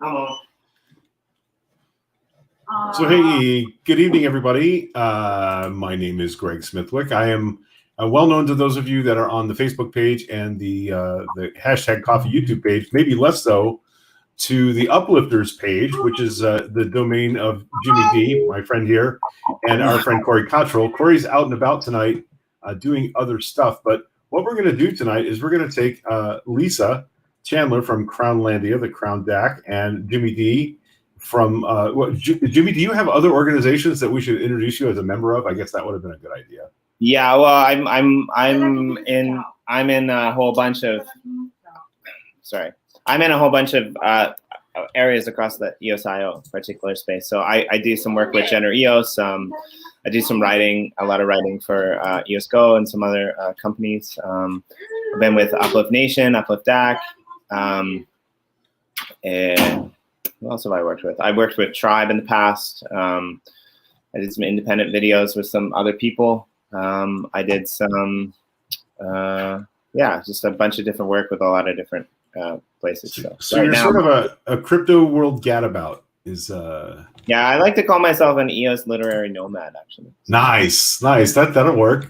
Hello. So, hey, good evening, everybody. My name is Greg Smithwick. I am well known to those of you that are on the Facebook page and the hashtag Coffee YouTube page, maybe less so to the Uplifters page, which is the domain of Jimmy D, my friend here, and our friend Corey Cottrell. Corey's out and about tonight doing other stuff, but what we're going to do tonight is we're going to take Lisa Chandler from Crownlandia, the Crown DAC, and Jimmy D from Jimmy, do you have other organizations that we should introduce you as a member of? I guess that would have been a good idea. Yeah, well, I'm in a whole bunch of areas across the EOS.io particular space. So I do some work with Jenner EOS. I do some writing, a lot of writing for EOS Go and some other companies. I've been with Uplift Nation, Uplift DAC, and who else have I worked with? I worked with Tribe in the past. I did some independent videos with some other people. I did some, just a bunch of different work with a lot of different places. So right you're now, sort of a crypto world gadabout. Yeah, I like to call myself an EOS literary nomad, actually. Nice. That'll work.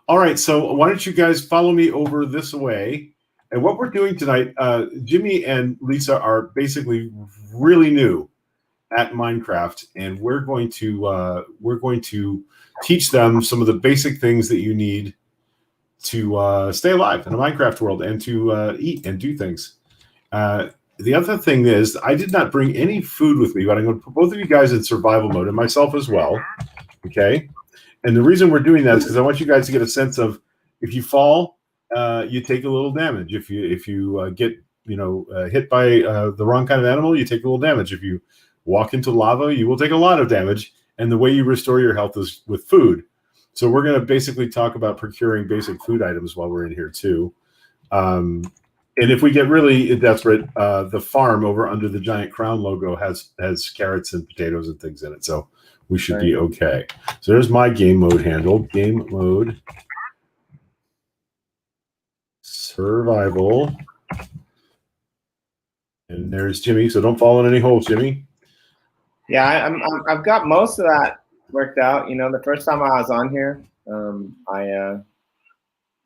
All right, so why don't you guys follow me over this way? And what we're doing tonight, Jimmy and Lisa are basically really new at Minecraft, and we're going to teach them some of the basic things that you need to stay alive in a Minecraft world and to eat and do things. The other thing is, I did not bring any food with me, but I'm going to put both of you guys in survival mode and myself as well. Okay, and the reason we're doing that is because I want you guys to get a sense of if you fall. You take a little damage. If you get hit by the wrong kind of animal, you take a little damage. If you walk into lava, you will take a lot of damage. And the way you restore your health is with food. So we're going to basically talk about procuring basic food items while we're in here too. And if we get really desperate, the farm over under the giant crown logo has carrots and potatoes and things in it. So we should be okay. So there's my game mode handle. Game mode. Survival. And there's Jimmy. So don't fall in any holes, Jimmy. Yeah, I've got most of that worked out. The first time I was on here,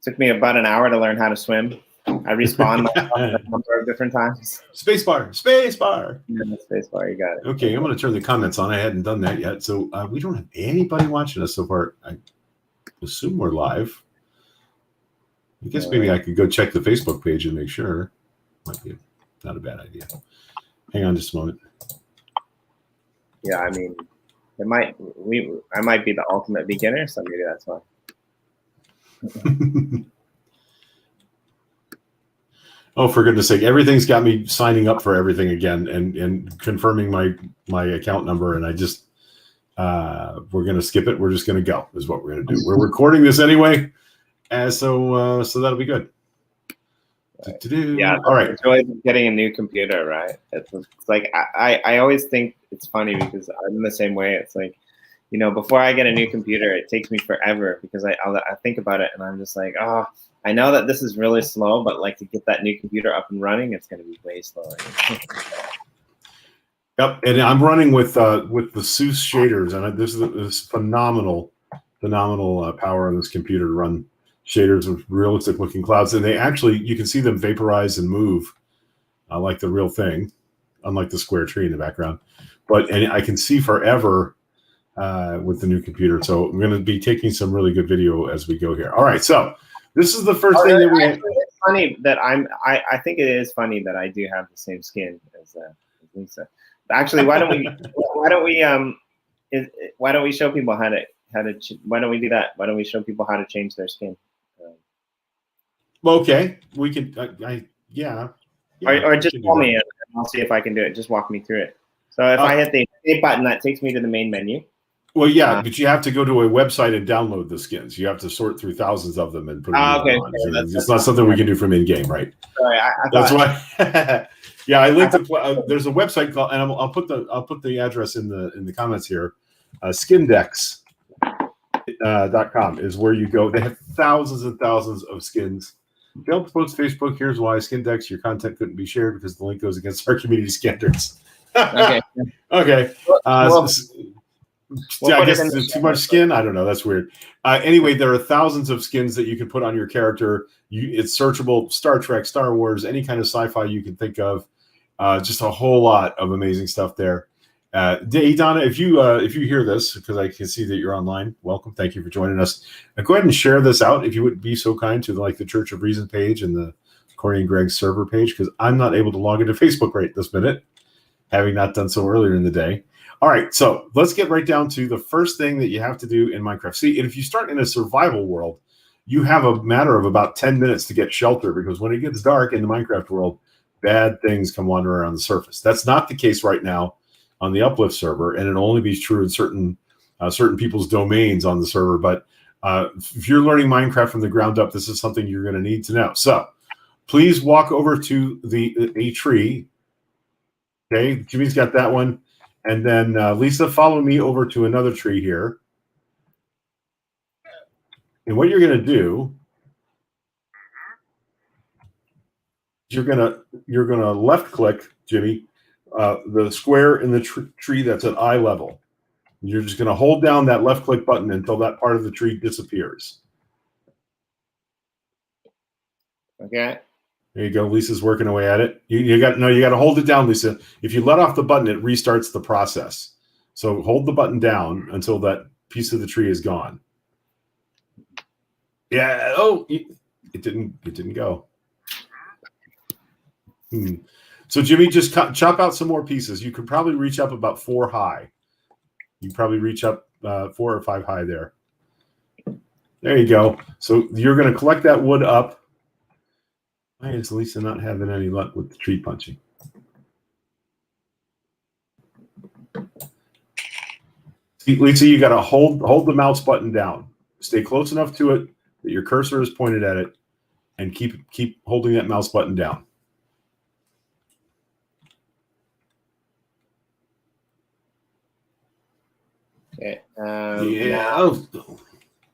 took me about an hour to learn how to swim. I respawned a number of different times. Spacebar. Yeah, spacebar, you got it. Okay, I'm going to turn the comments on. I hadn't done that yet. So we don't have anybody watching us so far. I assume we're live. I guess maybe I could go check the Facebook page and make sure. Might be not a bad idea. Hang on just a moment. Yeah, I mean, I might be the ultimate beginner, so maybe that's why. Oh, for goodness sake. Everything's got me signing up for everything again and confirming my account number, and I just we're gonna skip it. We're just gonna go, is what we're gonna do. We're recording this anyway. So that'll be good. Right. Yeah. All right. It's really getting a new computer, right? It's like I always think it's funny because I'm the same way. It's like, before I get a new computer, it takes me forever because I think about it and I'm just like, oh, I know that this is really slow, but like to get that new computer up and running, it's going to be way slower. Yep, and I'm running with the Seuss shaders, and this is phenomenal power on this computer to run shaders with realistic looking clouds, and they actually, you can see them vaporize and move like the real thing, unlike the square tree in the background. And I can see forever with the new computer. So I'm going to be taking some really good video as we go here. All right, so this is the first thing that we. It's funny that I think it is funny that I do have the same skin as Lisa. Actually, why don't we show people how to why don't we do that? Why don't we show people how to change their skin? Okay, we can. Yeah. Or just tell me and I'll see if I can do it. Just walk me through it. So if I hit the escape button, that takes me to the main menu. Well, yeah, but you have to go to a website and download the skins. You have to sort through thousands of them and put them on. So it's not something we can do from in-game, right? Sorry, that's why. Yeah, I linked there's a website called, and I'll put the address in the comments here. Skindex.com is where you go. They have thousands and thousands of skins Don't post Facebook. Here's why. Skindex, your content couldn't be shared because the link goes against our community standards. Okay. Okay. We'll I put it guess in the too much skin. I don't know. That's weird. Anyway, there are thousands of skins that you can put on your character. It's searchable. Star Trek, Star Wars, any kind of sci-fi you can think of. Just a whole lot of amazing stuff there. Donna, if you hear this, because I can see that you're online, welcome. Thank you for joining us. Go ahead and share this out if you would be so kind to the Church of Reason page and the Corey and Greg server page, because I'm not able to log into Facebook right this minute, having not done so earlier in the day. All right, so let's get right down to the first thing that you have to do in Minecraft. See, and if you start in a survival world, you have a matter of about 10 minutes to get shelter, because when it gets dark in the Minecraft world, bad things come wandering around the surface. That's not the case right now on the Uplift server, and it'll only be true in certain people's domains on the server. But if you're learning Minecraft from the ground up, this is something you're going to need to know. So please walk over to a tree. Okay, Jimmy's got that one. And then Lisa, follow me over to another tree here. And what you're going to do, you're going to left click, Jimmy, the square in the tree that's at eye level. You're just going to hold down that left click button until that part of the tree disappears. Okay. There you go. Lisa's working away at it. You got to hold it down, Lisa. If you let off the button, it restarts the process. So hold the button down until that piece of the tree is gone. Yeah. Oh, it didn't go. So Jimmy, just chop out some more pieces. You could probably reach up about 4 high. You probably reach up 4 or 5 high there. There you go. So you're going to collect that wood up. Why is Lisa not having any luck with the tree punching? See, Lisa, you got to hold the mouse button down. Stay close enough to it that your cursor is pointed at it, and keep holding that mouse button down. Okay. Yeah.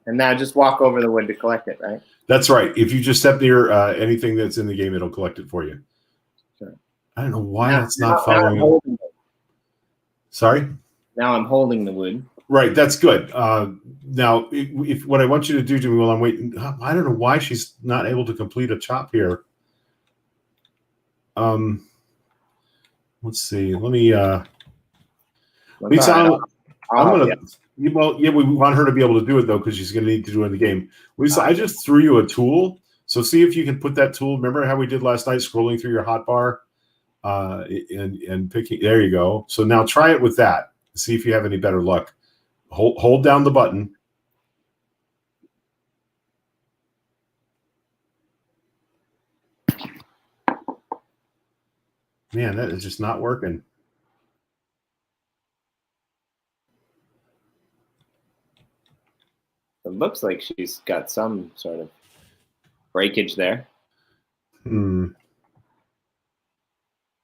And now just walk over the wood to collect it, right? That's right. If you just step near anything that's in the game, it'll collect it for you. Sure. I don't know why it's not following. Sorry? Now I'm holding the wood. Right. That's good. Now, if what I want you to do, Jimmy, while I'm waiting, I don't know why she's not able to complete a chop here. Let's see. Let me. Lisa, I'm going to. Well, yeah, we want her to be able to do it, though, because she's going to need to do it in the game. Lisa, I just threw you a tool. So see if you can put that tool. Remember how we did last night, scrolling through your hotbar and picking. There you go. So now try it with that. See if you have any better luck. Hold down the button. Man, that is just not working. It looks like she's got some sort of breakage there. Yeah,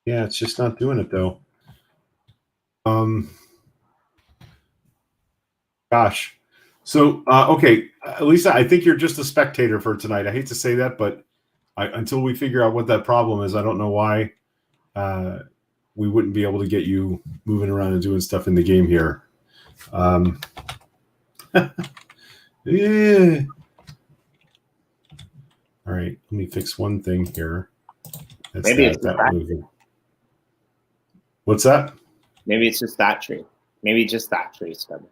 it's just not doing it, though. Gosh. So, okay, Lisa, I think you're just a spectator for tonight. I hate to say that, but until we figure out what that problem is, I don't know why we wouldn't be able to get you moving around and doing stuff in the game here. Yeah. All right, let me fix one thing here. That's Maybe it's that moving. What's that? Maybe it's just that tree. Maybe just that tree is stubborn.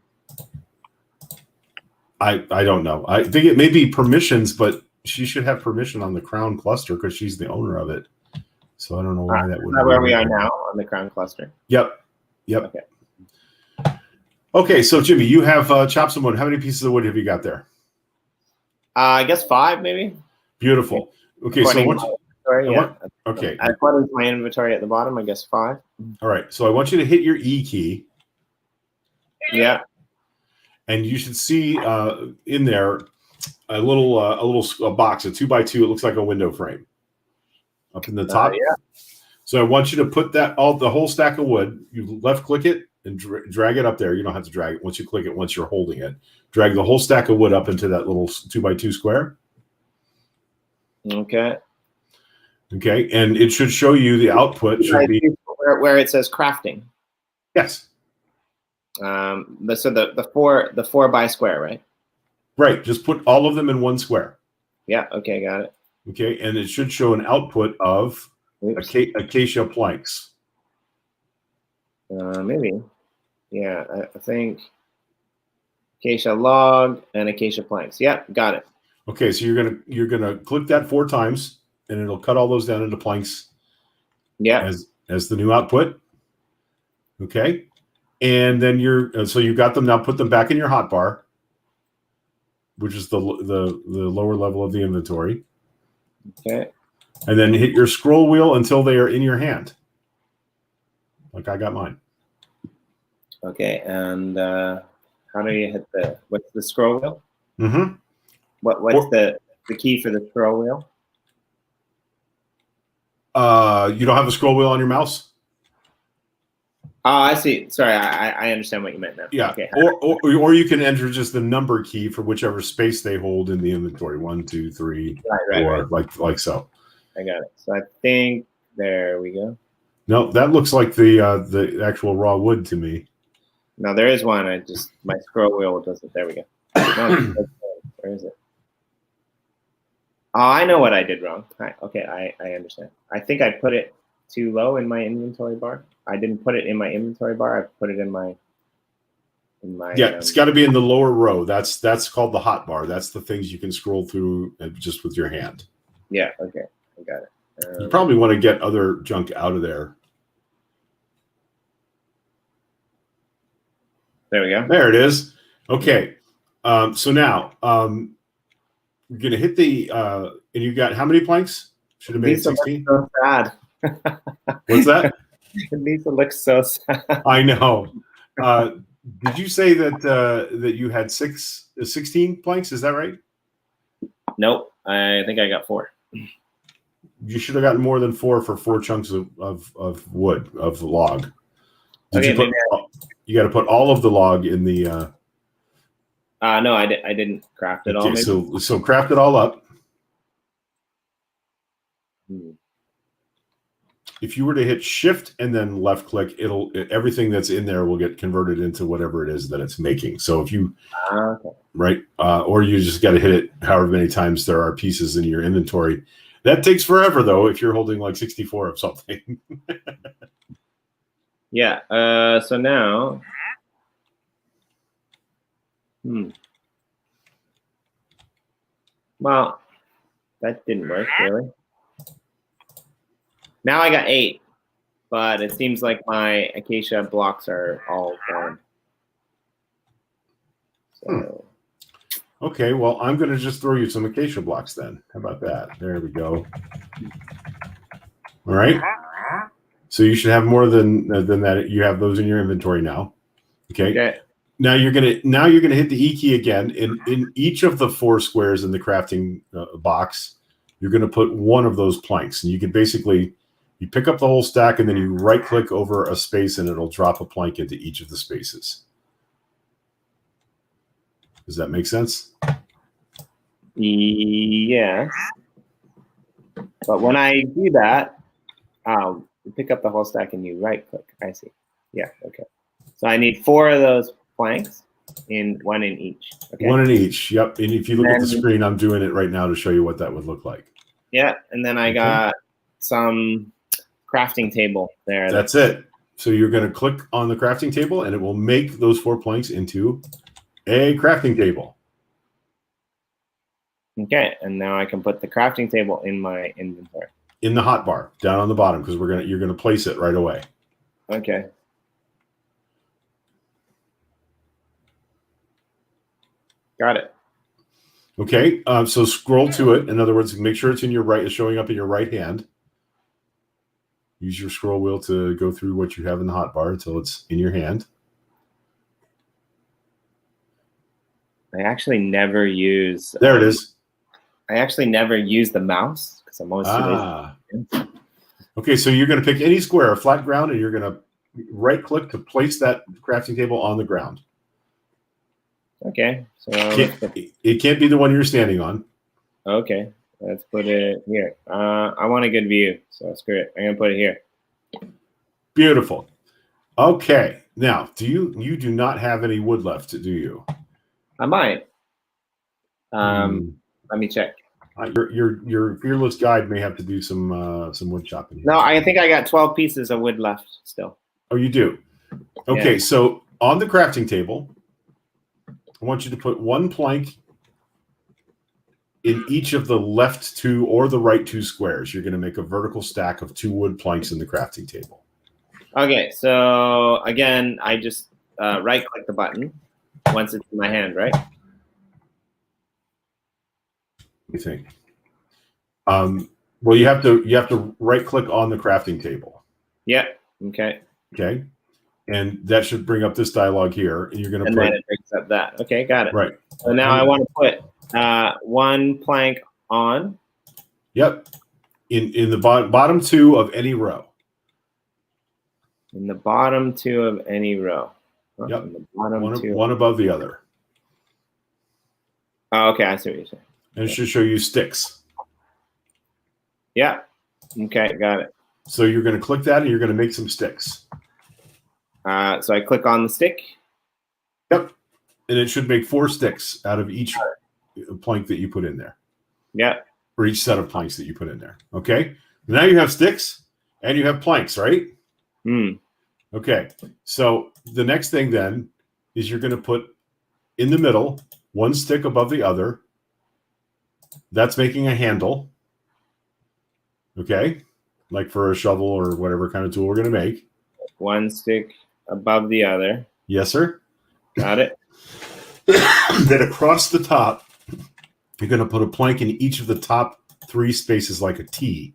I don't know. I think it may be permissions, but she should have permission on the crown cluster because she's the owner of it. So I don't know why that would. Is that where we are now on the crown cluster? Yep. Okay. Okay, so Jimmy, you have chopped some wood. How many pieces of wood have you got there? I guess 5, maybe. Beautiful. Okay, so okay. According to my inventory at the bottom, I guess 5. All right, so I want you to hit your E key. Yeah. And you should see in there a little box, a 2x2. It looks like a window frame up in the top. Yeah. So I want you to put the whole stack of wood. You left click it and drag it up there. You don't have to drag it once you click it. Once you're holding it, drag the whole stack of wood up into that little 2x2 square. Okay, and it should show you the output should be where it says crafting. Yes. So the 4 by square, right? Right. Just put all of them in one square. Yeah. Okay, got it. Okay, and it should show an output of acacia planks. Maybe. Yeah, I think acacia log and acacia planks. Yeah, got it. Okay, so you're gonna click that 4 times, and it'll cut all those down into planks. Yeah. As the new output. Okay, and then so you got them now. Put them back in your hotbar, which is the lower level of the inventory. Okay. And then hit your scroll wheel until they are in your hand, like I got mine. Okay, and how do you hit what's the scroll wheel? Mm-hmm. What's the key for the scroll wheel? You don't have a scroll wheel on your mouse? Oh, I see. Sorry, I understand what you meant now. Yeah. Okay. Or you can enter just the number key for whichever space they hold in the inventory. 1, 2, 3, 4, right. like so. I got it. So I think there we go. No, that looks like the actual raw wood to me. No, there is one. My scroll wheel doesn't. There we go. No, where is it? Oh, I know what I did wrong. Okay, I understand. I think I put it too low in my inventory bar. I didn't put it in my inventory bar. I put it in my. Yeah, it's got to be in the lower row. That's called the hot bar. That's the things you can scroll through just with your hand. Yeah. Okay, I got it. You probably want to get other junk out of there. There we go. There it is. Okay. So now you're going to hit the and you got how many planks? Should have made 16. So sad. What's that? Lisa looks so sad. I know. Did you say that you had 16 planks? Is that right? Nope. I think I got 4. You should have gotten more than 4 for 4 chunks of wood, of log. You got to put all of the log in the. No, I didn't craft it all. Okay, so craft it all up. If you were to hit Shift and then left click, everything that's in there will get converted into whatever it is that it's making. So if you right, or you just got to hit it however many times there are pieces in your inventory. That takes forever though if you're holding like 64 of something. Yeah. So now. Well, that didn't work really. Now I got 8, but it seems like my acacia blocks are all gone. So. Okay, well, I'm going to just throw you some acacia blocks then. How about that? There we go. All right. So you should have more than that. You have those in your inventory now. Okay. Now you're gonna hit the E key again. In each of the 4 squares in the crafting box, you're gonna put one of those planks, and you can basically pick up the whole stack and then you right click over a space and it'll drop a plank into each of the spaces. Does that make sense? Yes. But when I do that, you pick up the whole stack and you right click. I see. Yeah. Okay. So I need 4 of those planks, one in each. Okay. One in each. Yep. And if you look at the screen, I'm doing it right now to show you what that would look like. Yeah. And then I got some crafting table there. That's it. So you're going to click on the crafting table and it will make those 4 planks into a crafting table. Okay. And now I can put the crafting table in my inventory. In the hotbar down on the bottom because you're going to place it right away. Okay. Got it. Okay, so scroll to it. In other words, make sure it's in your right, it's showing up in your right hand. Use your scroll wheel to go through what you have in the hotbar until it's in your hand. I actually never use. There it is. I actually never use the mouse because I'm always too lazy. Okay, so you're going to pick any square, a flat ground, and you're going to right click to place that crafting table on the ground. Okay, so it can't be the one you're standing on. Okay, Let's put it here. I want a good view, so screw it. I'm gonna put it here. Beautiful. Okay. Now, you do not have any wood left, do you? I might. Let me check. Your fearless guide may have to do some wood chopping here. No, I think I got 12 pieces of wood left still. Oh, you do? Okay, Yeah. so on the crafting table, I want you to put one plank in each of the left 2 or the right 2 squares. You're going to make a vertical stack of 2 wood planks in the crafting table. Okay, so again, I just right-click the button once it's in my hand, right? What do you think? Well, you have to right-click on the crafting table. Yeah. Okay. Okay, and that should bring up this dialog here, and you're going to And then it brings up that. Okay, got it. Right. So now I want to put one plank on. Yep. In the bottom 2 of any row. In the bottom 2 of any row. Huh? Yep. In the bottom one above the other. Oh, okay, I see what you're saying. And it should show you sticks. Yeah. Okay, got it. So you're going to click that, and you're going to make some sticks. So I click on the stick. Yep. And it should make 4 sticks out of each plank that you put in there. Yep. Or each set of planks that you put in there. Okay. Now you have sticks and you have planks, right? Okay. So the next thing then is you're going to put in the middle 1 stick above the other. That's making a handle. Okay. Like for a shovel or whatever kind of tool we're going to make. 1 stick above the other. Yes, sir. Got it. Then across the top, you're going to put a plank in each of the top 3 spaces like a T.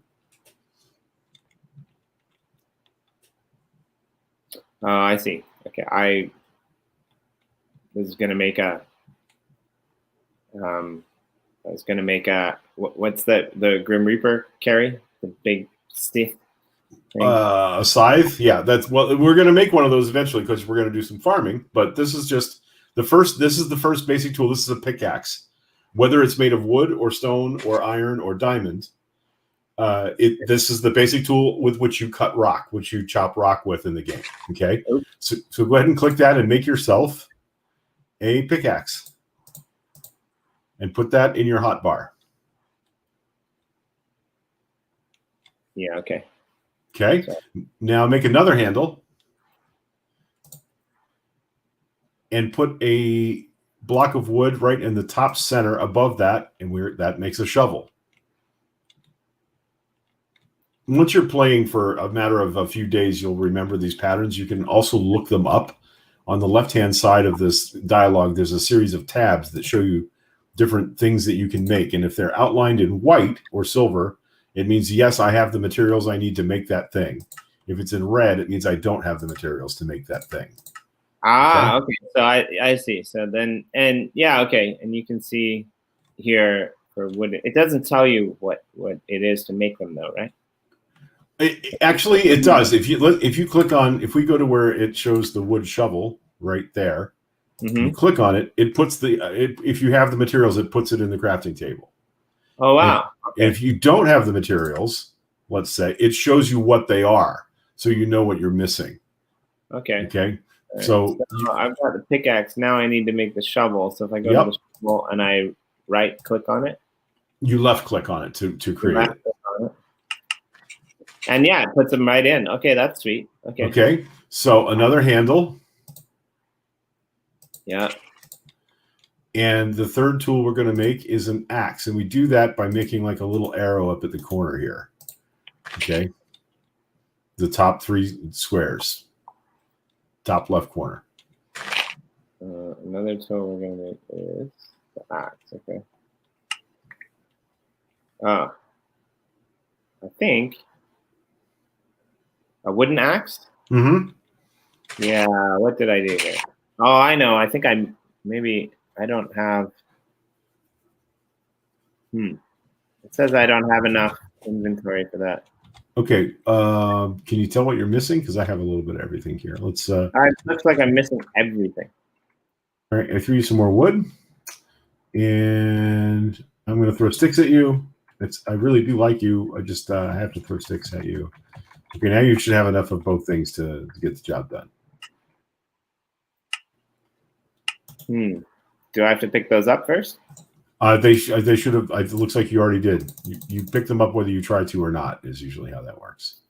Oh, I see. Okay, I was going to make a. I was going to make a. What's the Grim Reaper carry? The big stick. A scythe. Yeah, that's we're going to make one of those eventually because we're going to do some farming. But this is just the first. This is the first basic tool. This is a pickaxe, whether it's made of wood or stone or iron or diamond. This is the basic tool with which you cut rock, which you chop rock with in the game. Okay, so go ahead and click that and make yourself a pickaxe, and put that in your hotbar. Yeah. Okay. Okay. Now make another handle and put a block of wood right in the top center above that, and that makes a shovel. Once you're playing for a matter of a few days, you'll remember these patterns. You can also look them up. On the left-hand side of this dialog, there's a series of tabs that show you different things that you can make. And if they're outlined in white or silver, it means, yes, I have the materials I need to make that thing. If it's in red, it means I don't have the materials to make that thing. Okay. So I see. So then, and yeah, okay. And you can see here for wood, it doesn't tell you what it is to make them though, right? Actually, it does. If you click on, if we go to where it shows the wood shovel right there, you click on it, it puts if you have the materials, it puts it in the crafting table. Oh, wow. And if you don't have the materials, let's say, it shows you what they are, so you know what you're missing. Okay. Okay. Right. So I've got the pickaxe. Now I need to make the shovel. So if I go to the shovel and I right click on it, you left click on it to create it. And yeah, it puts them right in. Okay, that's sweet. Okay. Okay. So another handle. Yeah. And the third tool we're going to make is an axe. And we do that by making like a little arrow up at the corner here. Okay. The top 3 squares. Top left corner. Another tool we're going to make is the axe. Okay. I think a wooden axe? Yeah, what did I do here? Oh, I know. I think I don't have. It says I don't have enough inventory for that. Okay. Can you tell what you're missing? Because I have a little bit of everything here. Let's. It looks like I'm missing everything. All right. I threw you some more wood, and I'm going to throw sticks at you. I really do like you. I just have to throw sticks at you. Okay, now you should have enough of both things to get the job done. Do I have to pick those up first? They should have. It looks like you already did. You picked them up whether you try to or not. Is usually how that works.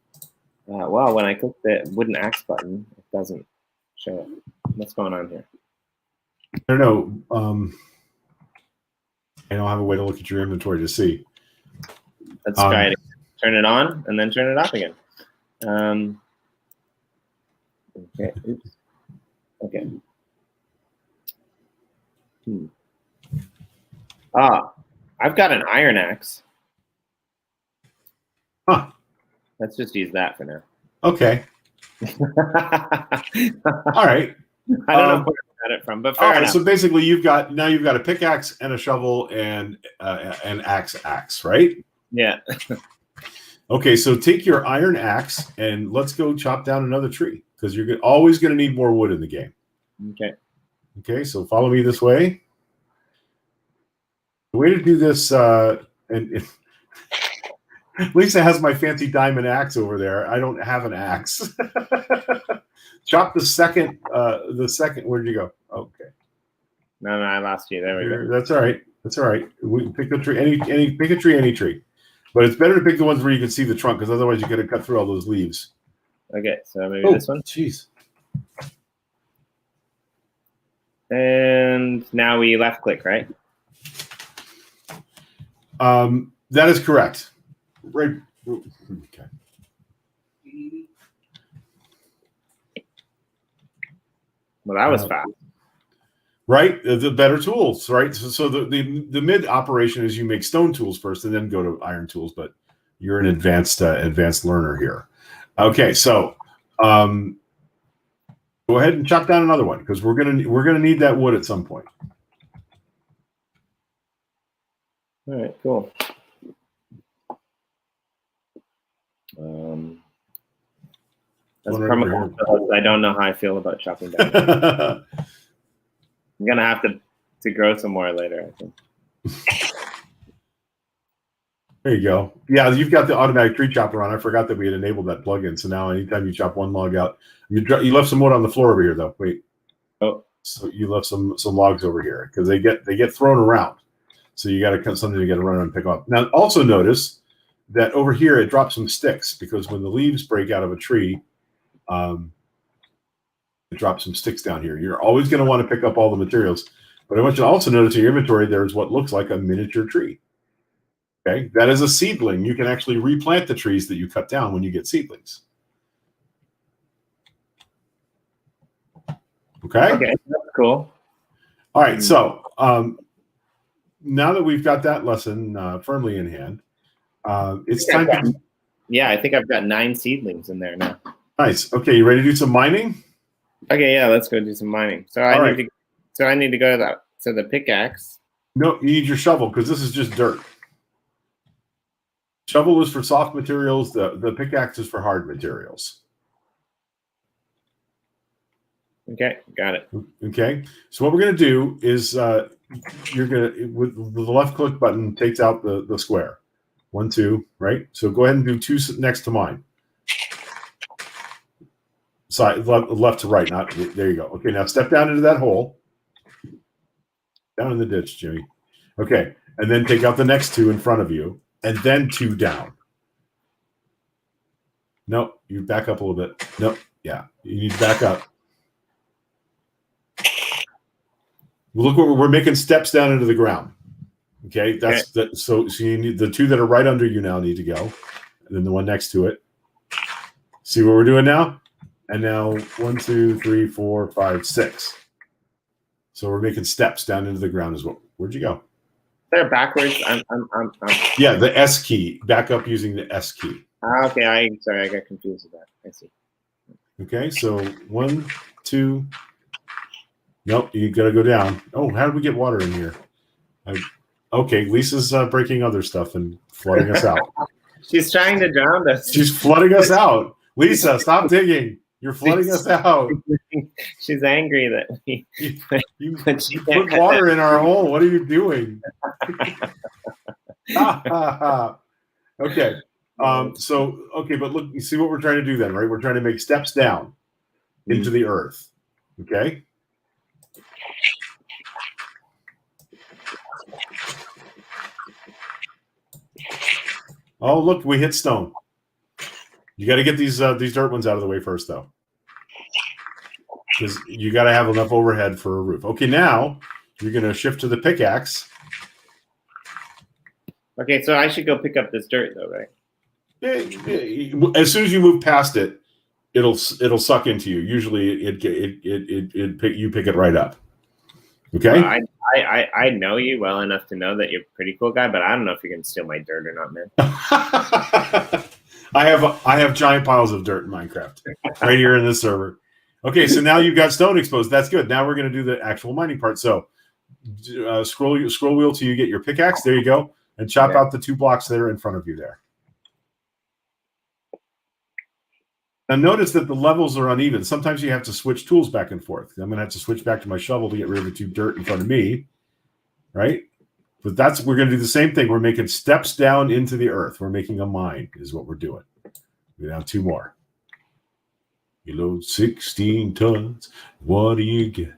Well, when I click the wooden axe button, it doesn't show it. What's going on here? I don't know. I don't have a way to look at your inventory to see. Let's try it. Turn it on and then turn it off again. Okay. Oops. Okay. I've got an iron axe. Huh. Let's just use that for now. Okay. All right. I don't know where I got it from, but fair enough. So basically, you've got a pickaxe and a shovel and an axe, right? Yeah. Okay, so take your iron axe and let's go chop down another tree because you're always going to need more wood in the game. Okay. Okay, so follow me this way. The way to do this, and Lisa has my fancy diamond axe over there. I don't have an axe. Chop the second. Where did you go? Okay. No, I lost you. There we go. That's all right. That's all right. We pick a tree. Pick a tree, any tree. But it's better to pick the ones where you can see the trunk, because otherwise you got to cut through all those leaves. Okay, so maybe this one. Jeez. And now we left click, right? That is correct. Right. Okay. Well, that was fast. Right, the better tools, right? So the mid operation is you make stone tools first and then go to iron tools. But you're an advanced learner here. Okay, so go ahead and chop down another one because we're gonna need that wood at some point. All right, cool. That's I don't know how I feel about chopping down. I'm gonna have to grow some more later, I think. There you go. Yeah, you've got the automatic tree chopper on. I forgot that we had enabled that plugin. So now anytime you chop one log out, you left some wood on the floor over here though. Wait. Oh. So you left some logs over here because they get thrown around. So you got to cut something to get around and pick up. Now also notice that over here it drops some sticks because when the leaves break out of a tree, drop some sticks down here. You're always going to want to pick up all the materials, but I want you to also notice in your inventory there's what looks like a miniature tree. Okay, that is a seedling. You can actually replant the trees that you cut down when you get seedlings. Okay, that's cool. All right, so now that we've got that lesson firmly in hand, it's time to. Yeah, I think I've got 9 seedlings in there now. Nice. Okay, you ready to do some mining? Okay, yeah, let's go do some mining. So I need to go to the pickaxe. No, you need your shovel because this is just dirt. Shovel is for soft materials. The pickaxe is for hard materials. Okay, got it. Okay, so what we're going to do is you're going to, with the left click button, takes out the square. 1, 2, right? So go ahead and do 2 next to mine. Side left to right, not there you go. Okay, now step down into that hole. Down in the ditch, Jimmy. Okay, and then take out the next 2 in front of you, and then 2 down. Nope, you back up a little bit. Nope, yeah, you need to back up. Look, we're making steps down into the ground. Okay, so you need the 2 that are right under you now need to go, and then the one next to it. See what we're doing now? And now 1, 2, 3, 4, 5, 6. So we're making steps down into the ground as well. Where'd you go? They're backwards. I'm. Yeah, the S key. Back up using the S key. Okay, I got confused with that. I see. Okay, so 1, 2. Nope, you got to go down. Oh, how did we get water in here? Okay, Lisa's breaking other stuff and flooding us out. She's trying to drown us. She's flooding us out. Lisa, stop digging. You're flooding us out. She's angry that you put water in our hole. What are you doing? Okay. Okay, but look, you see what we're trying to do then, right? We're trying to make steps down into the earth. Okay. Oh, look, we hit stone. You got to get these dirt ones out of the way first, though, because you got to have enough overhead for a roof. Okay, now you're going to shift to the pickaxe. Okay, so I should go pick up this dirt, though, right? As soon as you move past it, it'll suck into you. Usually, you pick it right up. Okay. Well, I know you well enough to know that you're a pretty cool guy, but I don't know if you're gonna steal my dirt or not, man. I have giant piles of dirt in Minecraft right here in this server. Okay, so now you've got stone exposed. That's good. Now we're going to do the actual mining part. So scroll wheel till you get your pickaxe. There you go, and chop out the 2 blocks that are in front of you there. Now notice that the levels are uneven. Sometimes you have to switch tools back and forth. I'm going to have to switch back to my shovel to get rid of the 2 dirt in front of me, right? But we're going to do the same thing. We're making steps down into the earth. We're making a mine is what we're doing. We have 2 more. You load 16 tons. What do you get?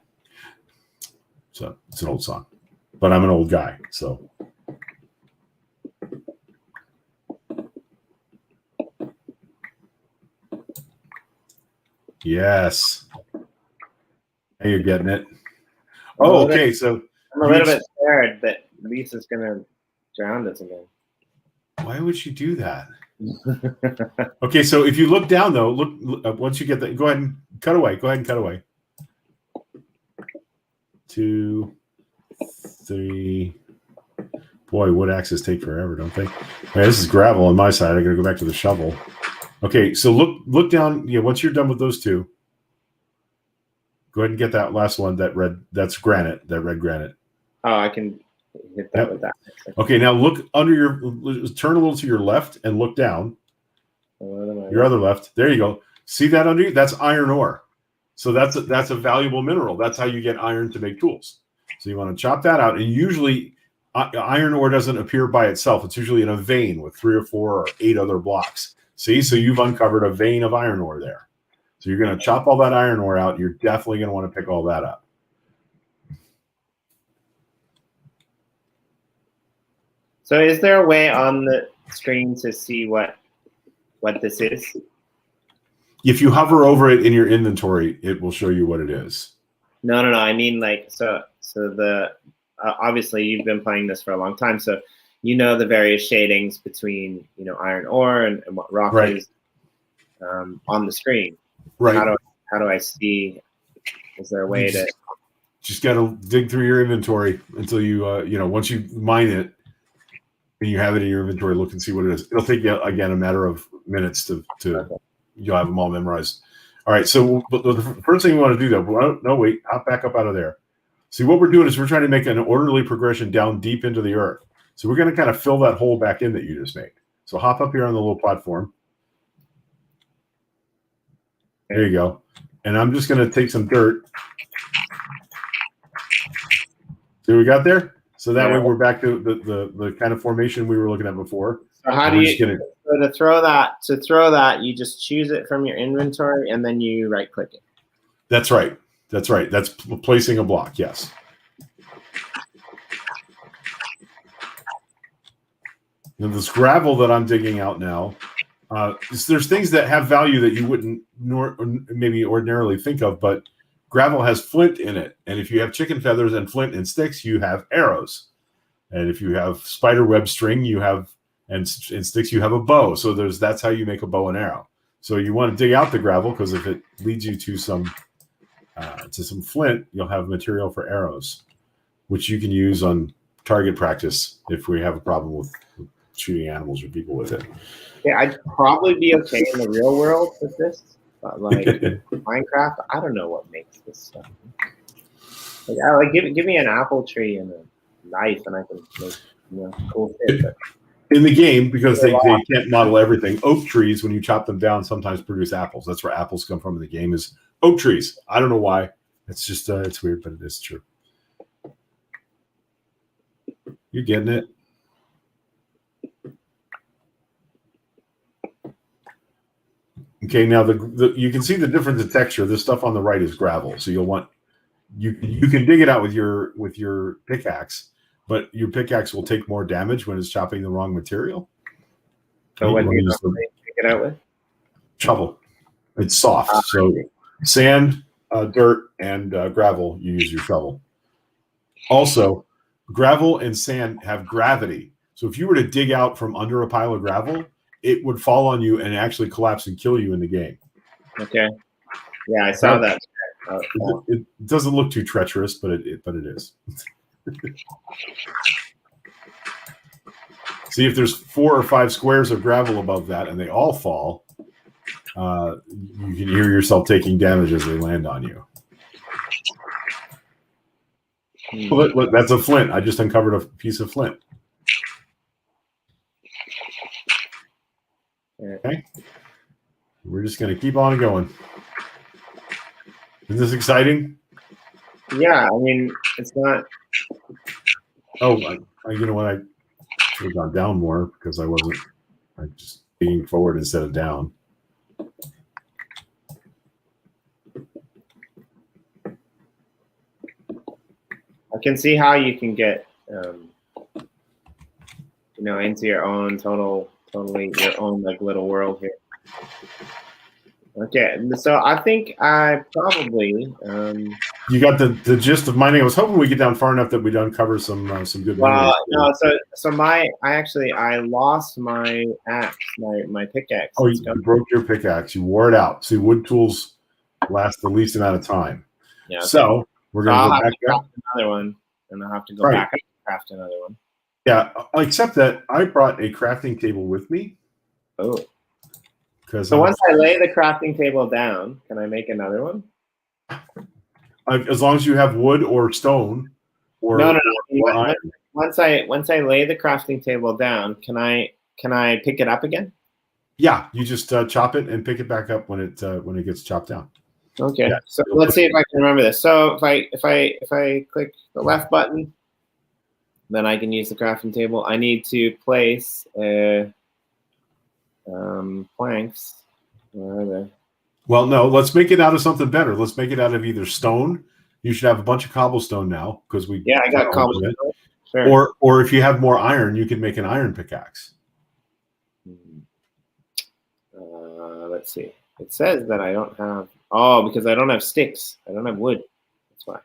So it's an old song, but I'm an old guy, so. Yes. Hey, you're getting it. Oh, okay. So I'm a little bit scared that Lisa's gonna drown us again. Why would she do that? Okay, so if you look down though, look once you get that, go ahead and cut away. Go ahead and cut away. 2, 3. Boy, wood axes take forever, don't they? Okay, this is gravel on my side. I got to go back to the shovel. Okay, so look down. Yeah, once you're done with those 2, go ahead and get that last one. That's granite. That red granite. Oh, I can hit that with that. Okay, now look under turn a little to your left and look down. Your other left. There you go. See that under you? That's iron ore. So that's a valuable mineral. That's how you get iron to make tools. So you want to chop that out. And usually iron ore doesn't appear by itself. It's usually in a vein with 3 or 4 or 8 other blocks. See, so you've uncovered a vein of iron ore there. So you're going to chop all that iron ore out. You're definitely going to want to pick all that up. So is there a way on the screen to see what this is? If you hover over it in your inventory, it will show you what it is. No. I mean, like, so the obviously you've been playing this for a long time, so you know the various shadings between iron ore and what rock is on the screen. Right. How do I see? Is there a way to? Just got to dig through your inventory until you once you mine it and you have it in your inventory, look and see what it is. It'll take you again a matter of minutes to you'll have them all memorized. All right. So the first thing you want to do though, no, wait, hop back up out of there. See, what we're doing is we're trying to make an orderly progression down deep into the earth. So we're going to kind of fill that hole back in that you just made. So hop up here on the little platform. There you go. And I'm just going to take some dirt. See what we got there? So that way we're back to the kind of formation we were looking at before. So how do you to throw that, you just choose it from your inventory and then you right click it. That's right. That's placing a block, yes. Now this gravel that I'm digging out now, there's things that have value that you wouldn't maybe ordinarily think of, but gravel has flint in it. And if you have chicken feathers and flint and sticks, you have arrows. And if you have spider web string, you have and sticks, you have a bow. So that's how you make a bow and arrow. So you want to dig out the gravel because if it leads you to some flint, you'll have material for arrows, which you can use on target practice if we have a problem with shooting animals or people with it. Yeah, I'd probably be okay in the real world with this, but like Minecraft, I don't know what makes this stuff. Like give me an apple tree and a knife, and I can make cool shit. In the game, because they can't model everything, oak trees, when you chop them down, sometimes produce apples. That's where apples come from in the game, is oak trees. I don't know why. It's just it's weird, but it is true. You're getting it. Okay, now you can see the difference in texture. This stuff on the right is gravel, so you'll want you can dig it out with your pickaxe, but your pickaxe will take more damage when it's chopping the wrong material. So what do you normally pick it out with? Shovel. It's soft, so sand, dirt, and gravel. You use your shovel. Also, gravel and sand have gravity. So if you were to dig out from under a pile of gravel, it would fall on you and actually collapse and kill you in the game. Okay. Yeah, I saw that. It doesn't look too treacherous, but it is. See, if there's 4 or 5 squares of gravel above that and they all fall, you can hear yourself taking damage as they land on you. Well, that's a flint. I just uncovered a piece of flint. Okay. We're just going to keep on going. Is this exciting? Yeah, I mean, it's not. Oh, you know what? I should have gone down more because I just being forward instead of down. I can see how you can get, into your own totally your own like little world here. Okay, so I think I probably. You got the gist of mining. I was hoping we get down far enough that we'd uncover some good. Well, no, so I lost my axe, my pickaxe. Oh, you broke your pickaxe. You wore it out. See, wood tools last the least amount of time. Yeah. So we're gonna go back up another one, and I'll have to go back and craft another one. Yeah, except that I brought a crafting table with me. Oh. So once I lay the crafting table down, can I make another one? As long as you have wood or stone, or no. Once I lay the crafting table down, can I pick it up again? Yeah, you just chop it and pick it back up when it gets chopped down. Okay, yeah. So let's see if I can remember this. So if I click the left button, then I can use the crafting table. I need to place planks. Where are they? Well, no, let's make it out of something better. Let's make it out of either stone. You should have a bunch of cobblestone now because we. Yeah, I got cobblestone. Sure. Or if you have more iron, you can make an iron pickaxe. Let's see. It says that I don't have. Oh, because I don't have sticks. I don't have wood. That's why.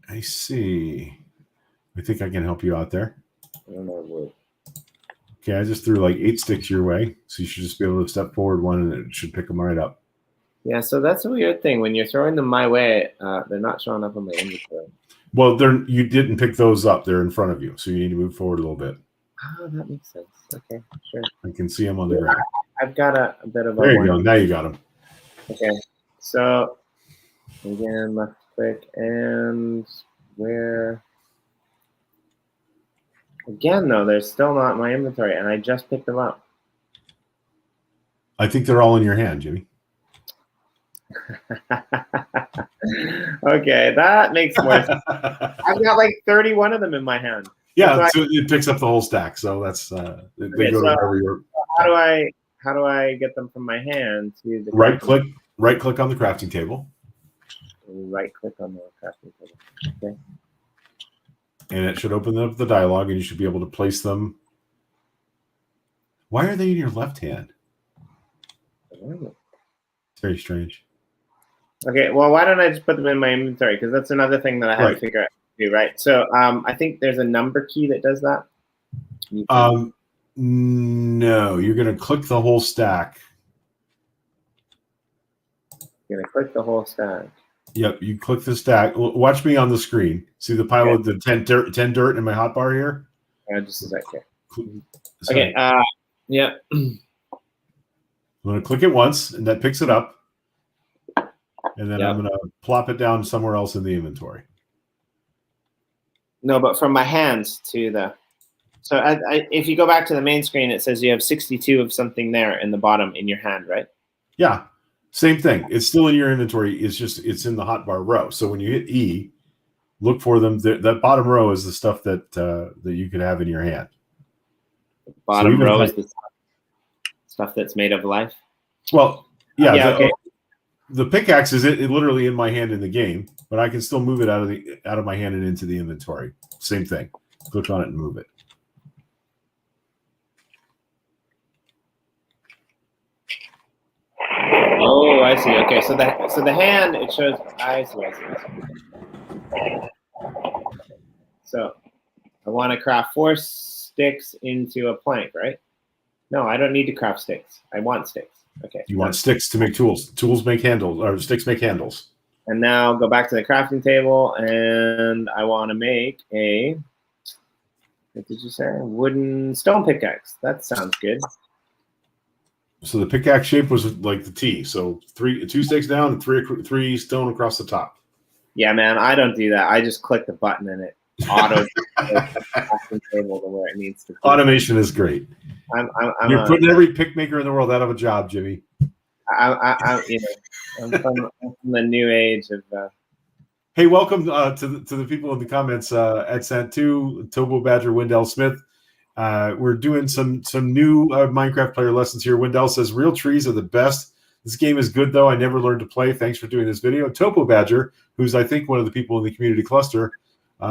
I see. I think I can help you out there. I don't have wood. Okay, I just threw like 8 sticks your way, so you should just be able to step forward one, and it should pick them right up. Yeah, so that's a weird thing. When you're throwing them my way, they're not showing up on my inventory. Well, you didn't pick those up. They're in front of you, so you need to move forward a little bit. Oh, that makes sense. Okay, sure. I can see them on the ground. I've got a bit of a. There you go. Now you got them. Okay, so again, left click and where? Again, though, they're still not in my inventory, and I just picked them up. I think they're all in your hand, Jimmy. Okay, that makes more sense. I've got like 31 of them in my hand. Yeah, so it picks up the whole stack. So that's they go to wherever you're. How do I get them from my hand to the right click on the crafting table. Right click on the crafting table. Okay. And it should open up the dialogue, and you should be able to place them. Why are they in your left hand? It's very strange. Okay, well, why don't I just put them in my inventory? Because that's another thing that I have to figure out. Right. So I think there's a number key that does that. No, you're going to click the whole stack. You're going to click the whole stack. Yep, you click the stack. Watch me on the screen. See the pile of the 10 dirt in my hotbar here? Just a second. Okay. Yeah. I'm going to click it once, and that picks it up. And then I'm going to plop it down somewhere else in the inventory. No, but from my hands to the... So if you go back to the main screen, it says you have 62 of something there in the bottom in your hand, right? Yeah. Same thing. It's still in your inventory. It's in the hotbar row. So when you hit E, look for them. That bottom row is the stuff that you could have in your hand. The bottom row is the stuff that's made of life. Well, Yeah. Yeah. Okay. The pickaxe is it literally in my hand in the game, but I can still move it out of my hand and into the inventory. Same thing. Click on it and move it. Oh, I see. Okay, so the hand it shows. I see. I see. So I want to craft 4 sticks into a plank, right? No, I don't need to craft sticks. I want sticks. Okay. You want sticks to make tools. Tools make handles, or sticks make handles. And now go back to the crafting table, and I want to make a, what did you say? Wooden stone pickaxe. That sounds good. So the pickaxe shape was like the T. So 2 sticks down and 3 stone across the top. Yeah, man, I don't do that. I just click the button and it auto crafting table to where it needs to be. Automation is great. You're putting every pick maker in the world out of a job, Jimmy. I'm from the new age of. Hey, welcome to the people in the comments. Ed Sant2, Tobo Badger, Wendell Smith. We're doing some new Minecraft player lessons here. Wendell says real trees are the best. This game is good though. I never learned to play. Thanks for doing this video. Topo Badger, who's I think one of the people in the community cluster.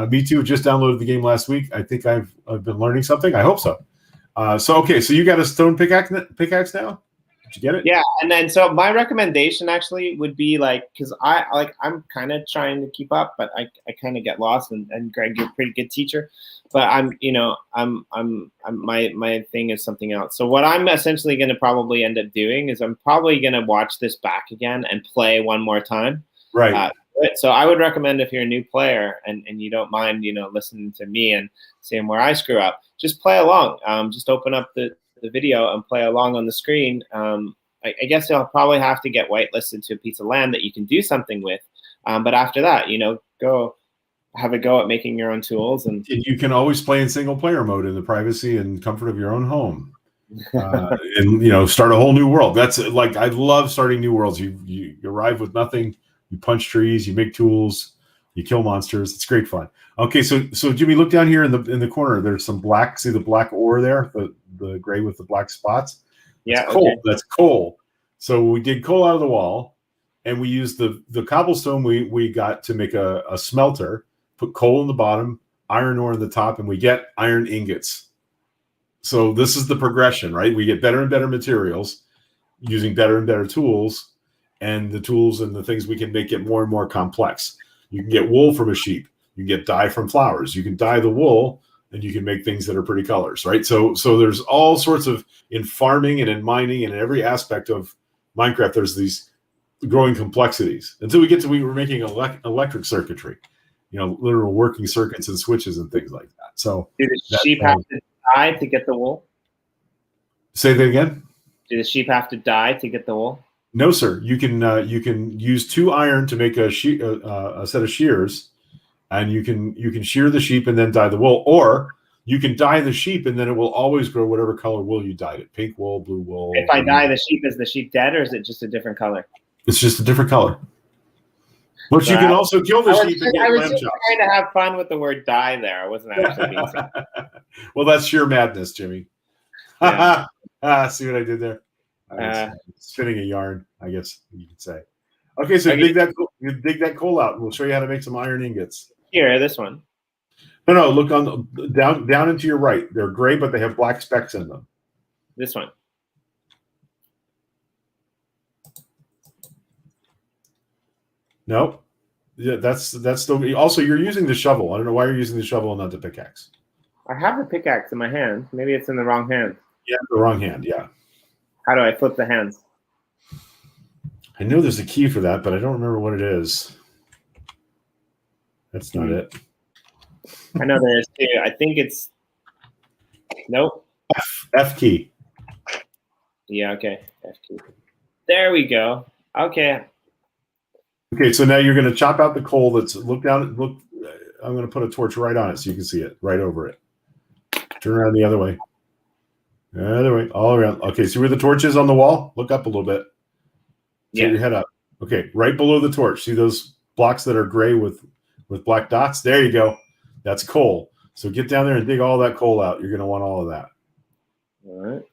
Me too. Just downloaded the game last week. I think I've been learning something. I hope so. So you got a stone pickaxe now? Did you get it? Yeah, and then so my recommendation actually would be because I'm kind of trying to keep up, but I kind of get lost. And Greg, you're a pretty good teacher, but my thing is something else. So what I'm essentially going to probably end up doing is I'm probably going to watch this back again and play one more time. Right. So I would recommend if you're a new player and you don't mind, listening to me and seeing where I screw up, just play along. Just open up the video and play along on the screen. I guess you'll probably have to get whitelisted to a piece of land that you can do something with. But after that, go have a go at making your own tools. And you can always play in single player mode in the privacy and comfort of your own home. And start a whole new world. That's I love starting new worlds. You arrive with nothing. You punch trees, you make tools, you kill monsters. It's great fun. Okay, so Jimmy, look down here in the corner. There's some black. See the black ore there, the gray with the black spots. Yeah, that's coal. okay. That's coal. So we dig coal out of the wall, and we use the cobblestone we got to make a smelter. Put coal in the bottom, iron ore in the top, and we get iron ingots. So this is the progression, right? We get better and better materials using better and better tools. And the tools and the things we can make get more and more complex. You can get wool from a sheep. You can get dye from flowers. You can dye the wool, and you can make things that are pretty colors, right? So there's all sorts of, in farming and in mining and in every aspect of Minecraft, there's these growing complexities. Until we get to, we were making electric circuitry, literal working circuits and switches and things like that. So do the sheep have to die to get the wool? Say that again? Do the sheep have to die to get the wool? No, sir. You can use 2 iron to make a set of shears, and you can shear the sheep and then dye the wool, or you can dye the sheep and then it will always grow whatever color wool you dyed it. Pink wool, blue wool. If I dye the sheep, is the sheep dead, or is it just a different color? It's just a different color. But you can also kill the sheep and get lamb chops. I was just trying to have fun with the word dye there. I wasn't actually being serious. Well, that's sheer madness, Jimmy. Yeah. See what I did there? Spinning a yarn, I guess you could say. Okay, so dig that coal out, and we'll show you how to make some iron ingots. Here, this one. No, look on down into your right. They're gray, but they have black specks in them. This one. No, yeah, that's still. Also, you're using the shovel. I don't know why you're using the shovel and not the pickaxe. I have the pickaxe in my hand. Maybe it's in the wrong hand. Yeah, the wrong hand. Yeah. How do I flip the hands? I know there's a key for that, but I don't remember what it is. That's not it. I know there is too. I think it's nope. F key. Yeah, okay. F key. There we go. Okay. Okay, so now you're going to chop out the coal that's look down. Look, I'm going to put a torch right on it so you can see it right over it. Turn around the other way. The other way, all around. Okay, see where the torch is on the wall? Look up a little bit. Get your head up. Okay, right below the torch. See those blocks that are gray with black dots? There you go. That's coal. So get down there and dig all that coal out. You're going to want all of that. All right.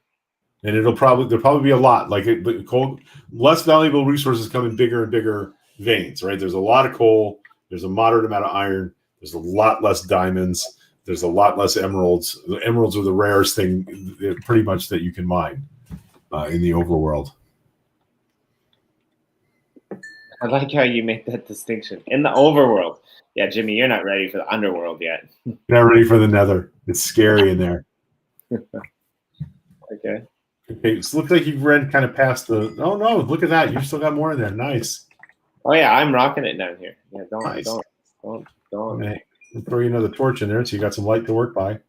and there'll probably be a lot but coal, less valuable resources come in bigger and bigger veins, right? There's a lot of coal, there's a moderate amount of iron, there's a lot less diamonds, there's a lot less emeralds. The emeralds are the rarest thing pretty much that you can mine in the overworld. I like how you make that distinction. In the overworld. Yeah, Jimmy, you're not ready for the underworld yet. Not ready for the nether. It's scary in there. Okay. Okay, so it looks like you've read kind of past the. Oh no! Look at that. You've still got more in there. Nice. Oh yeah, I'm rocking it down here. Yeah, Nice. don't. Okay. We'll throw you another torch in there so you got some light to work by.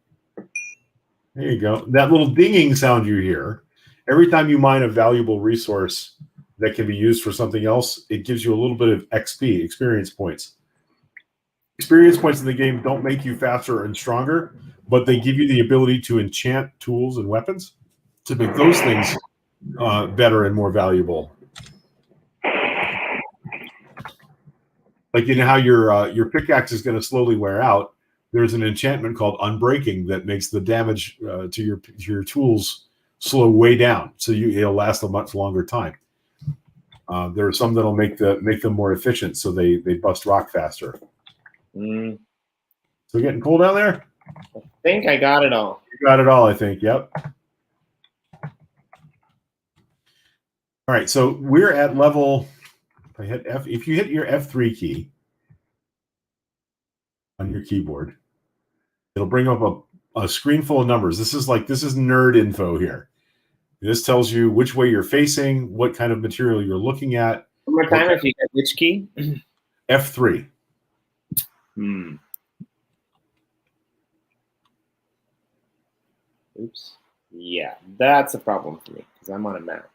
There you go. That little dinging sound you hear every time you mine a valuable resource that can be used for something else, it gives you a little bit of XP, experience points. Experience points in the game don't make you faster and stronger, but they give you the ability to enchant tools and weapons to make those things better and more valuable. Like, you know how your pickaxe is going to slowly wear out. There's an enchantment called Unbreaking that makes the damage to your tools slow way down, so it'll last a much longer time. There are some that'll make them more efficient, so they bust rock faster. So getting cold down there? I think I got it all. You got it all, I think. Yep. All right, so we're at level. If I hit F, if you hit your F3 key on your keyboard, it'll bring up a screen full of numbers. This is nerd info here. This tells you which way you're facing, what kind of material you're looking at. One more time, if you hit which key? F3. Oops. Yeah, that's a problem for me because I'm on a map.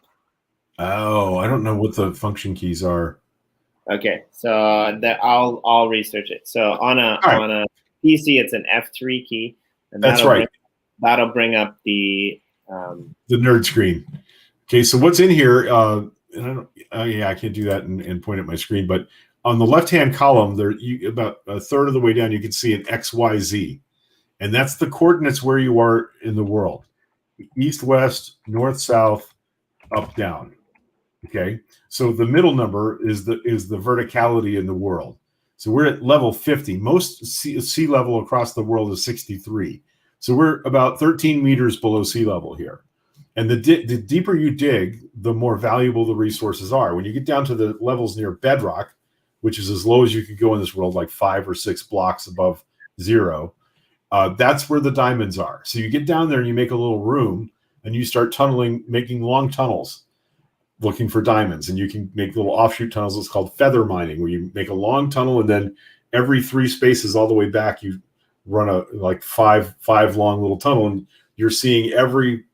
Oh, I don't know what the function keys are. Okay, so I'll research it. So on a PC, it's an F3 key, and that's right. That'll bring up the nerd screen. Okay, so what's in here? And I can't do that and point at my screen, but on the left-hand column, about a third of the way down, you can see an XYZ, and that's the coordinates where you are in the world: east, west, north, south, up, down. Okay, so the middle number is the verticality in the world. So we're at level 50. Most sea level across the world is 63. So we're about 13 meters below sea level here. And the deeper you dig, the more valuable the resources are. When you get down to the levels near bedrock, which is as low as you could go in this world, like 5 or 6 blocks above zero, that's where the diamonds are. So you get down there and you make a little room and you start tunneling, making long tunnels, looking for diamonds. And you can make little offshoot tunnels. It's called feather mining, where you make a long tunnel and then every 3 spaces all the way back, you run a five long little tunnel, and you're seeing every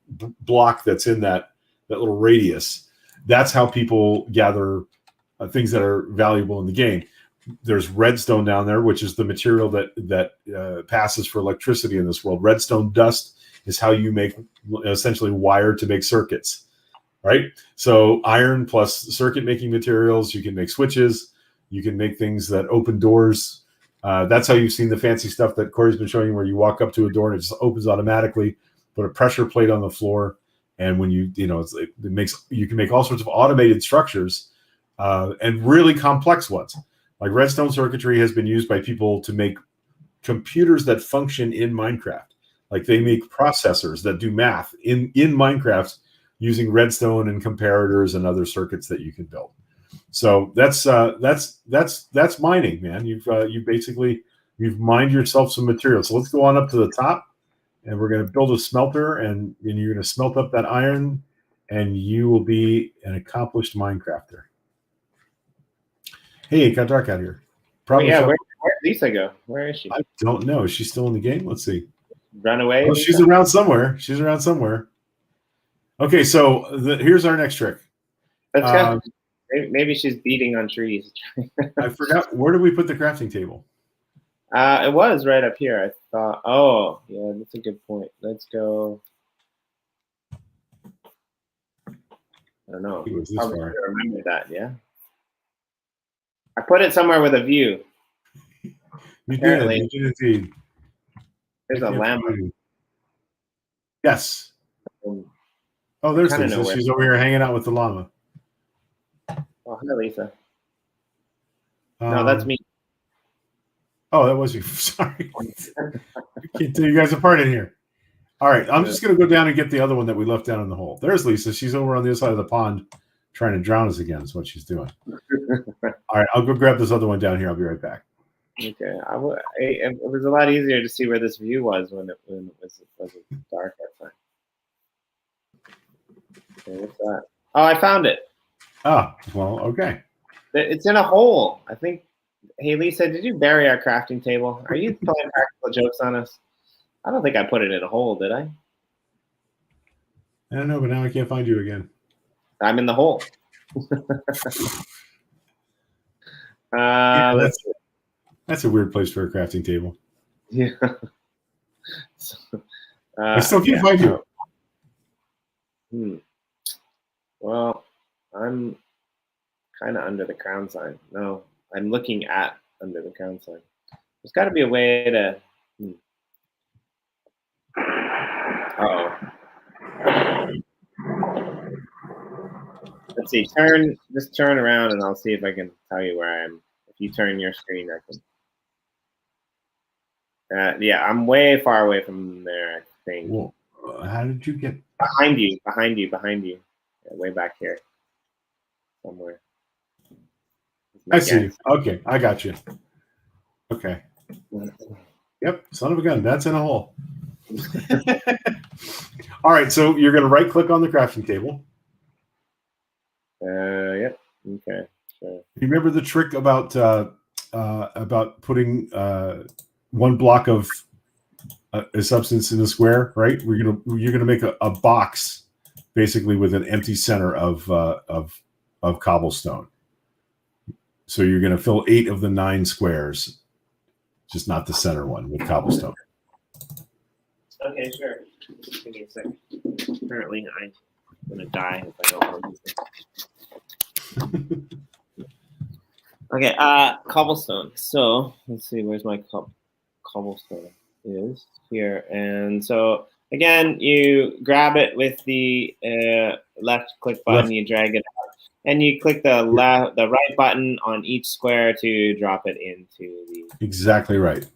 block that's in that little radius. That's how people gather things that are valuable in the game. There's redstone down there, which is the material that passes for electricity in this world. Redstone dust is how you make essentially wire to make circuits, right? So iron plus circuit making materials, you can make switches, you can make things that open doors. That's how you've seen the fancy stuff that Corey's been showing you, where you walk up to a door and it just opens automatically. Put a pressure plate on the floor, and when you can make all sorts of automated structures and really complex ones. Like redstone circuitry has been used by people to make computers that function in Minecraft. Like they make processors that do math in Minecraft using redstone and comparators and other circuits that you can build. So that's mining, man. You've mined yourself some material. So let's go on up to the top, and we're going to build a smelter, and you're going to smelt up that iron, and you will be an accomplished Minecrafter. Hey, it got dark out here. Probably. Where'd Lisa go? Where is she? I don't know. Is she still in the game? Let's see. Run away? Oh, she's around somewhere. Okay, so here's our next trick. Maybe she's beating on trees. I forgot. Where did we put the crafting table? It was right up here. I thought. Oh, yeah, that's a good point. Let's go. I don't know. It was this far. I remember that. Yeah. I put it somewhere with a view. You did indeed. There's a lamp. Yes. Oh, there's Kinda Lisa. know where. She's over here hanging out with the llama. Oh, hi, Lisa. No, that's me. Oh, that was you. Sorry. Can't tell you guys apart in here. All right, I'm just going to go down and get the other one that we left down in the hole. There's Lisa. She's over on the other side of the pond trying to drown us again is what she's doing. All right, I'll go grab this other one down here. I'll be right back. Okay. It was a lot easier to see where this view was when it was dark outside. Okay, what's that? Oh, I found it. Ah, well, okay. It's in a hole. I think. Hey, Lisa, did you bury our crafting table? Are you playing practical jokes on us? I don't think I put it in a hole, did I? I don't know, but now I can't find you again. I'm in the hole. Yeah, that's a weird place for a crafting table. Yeah. I still can't find you. Well, I'm kind of under the crown sign. No, I'm looking at under the crown sign. There's got to be a way to. Uh-oh. Let's see. Just turn around, and I'll see if I can tell you where I am. If you turn your screen, I can. Yeah, I'm way far away from there, I think. Well, how did you get behind you? Yeah, way back here, somewhere. I see you. Okay, I got you. Okay. Yep, son of a gun. That's in a hole. All right, so you're going to right-click on the crafting table. Yep. Okay. Sure. You remember the trick about putting one block of a substance in a square, right? You're gonna make a box basically with an empty center of cobblestone. So you're gonna fill 8 of the 9 squares, just not the center one with cobblestone. Okay, sure. Give me a second. Apparently, I'm gonna die if I don't know these things. Okay, cobblestone. So let's see, where's my cobblestone? Is here, and so again, you grab it with the left click button, you drag it out, and you click the right button on each square to drop it into the exactly right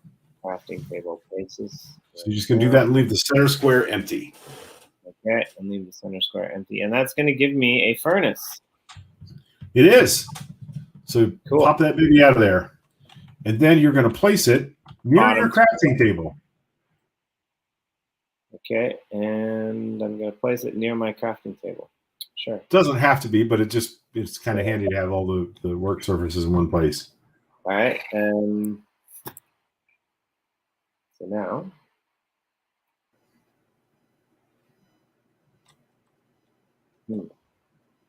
crafting table places. So you're just gonna do that and leave the center square empty. Okay, and leave the center square empty, and that's going to give me a furnace. It is. So cool. Pop that baby out of there, and then you're going to place it near your crafting table. Okay, and I'm going to place it near my crafting table. Sure. It doesn't have to be, but it's kind of handy to have all the work surfaces in one place. All right, so now.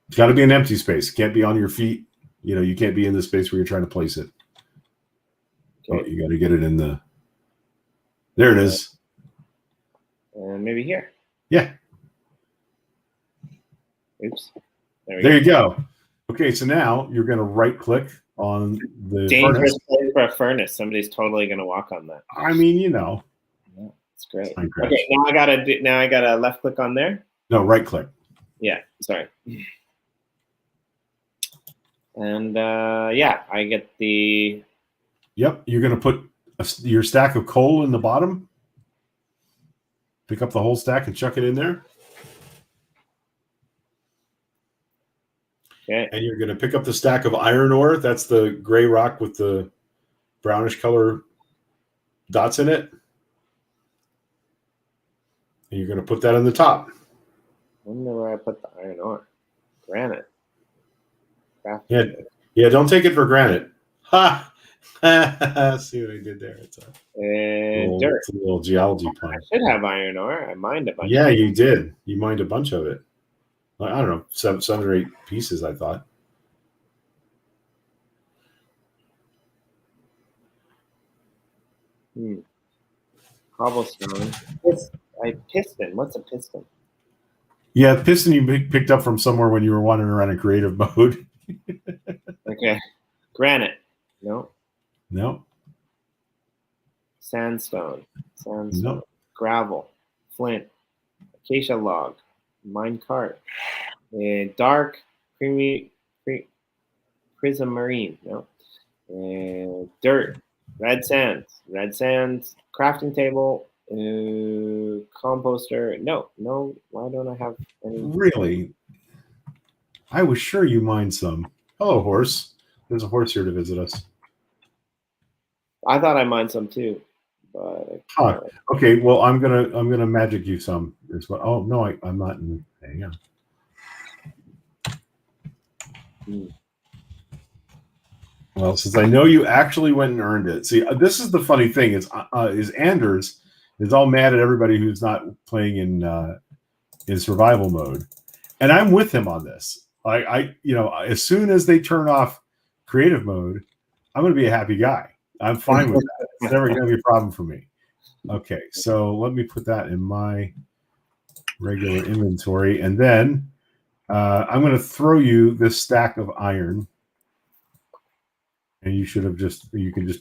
It's got to be an empty space. It can't be on your feet. You know, you can't be in the space where you're trying to place it. Okay. Oh, you got to get it in the. There it is. And maybe here. Yeah. Oops. There you go. Okay, so now you're going to right click on the dangerous place for a furnace. Somebody's totally going to walk on that. I mean, you know. Yeah, it's great. Okay, now I gotta left click on there. No, right click. Yeah, sorry. And yeah, I get the. Yep, you're going to put your stack of coal in the bottom. Pick up the whole stack and chuck it in there. Okay. And you're going to pick up the stack of iron ore. That's the gray rock with the brownish color dots in it. And you're going to put that on the top. I wonder where I put the iron ore. Granite. Yeah, don't take it for granted. Ha! See what I did there? It's dirt. It's a little geology pun. I should have iron ore. I mined a bunch. Yeah, you did. You mined a bunch of it. I don't know, 7 or 8 pieces, I thought. Cobblestone. Piston. What's a piston? Yeah, piston you picked up from somewhere when you were wandering around in creative mode. Okay. Granite. No. No. Sandstone. No. Gravel. Flint. Acacia log. Minecart. Dark, creamy, prismarine. No. Dirt, red sands, crafting table, composter. No. Why don't I have any? Really? I was sure you mined some. Hello, horse. There's a horse here to visit us. I thought I mined some too, but Huh. Okay. Well, I'm gonna magic you some. Is what? Oh no, I'm not in. Hang on. Well, since I know you actually went and earned it. See, this is the funny thing is Anders is all mad at everybody who's not playing in survival mode, and I'm with him on this. As soon as they turn off creative mode, I'm going to be a happy guy. I'm fine with that. It's never going to be a problem for me. Okay, so let me put that in my regular inventory, and then I'm going to throw you this stack of iron. And you can just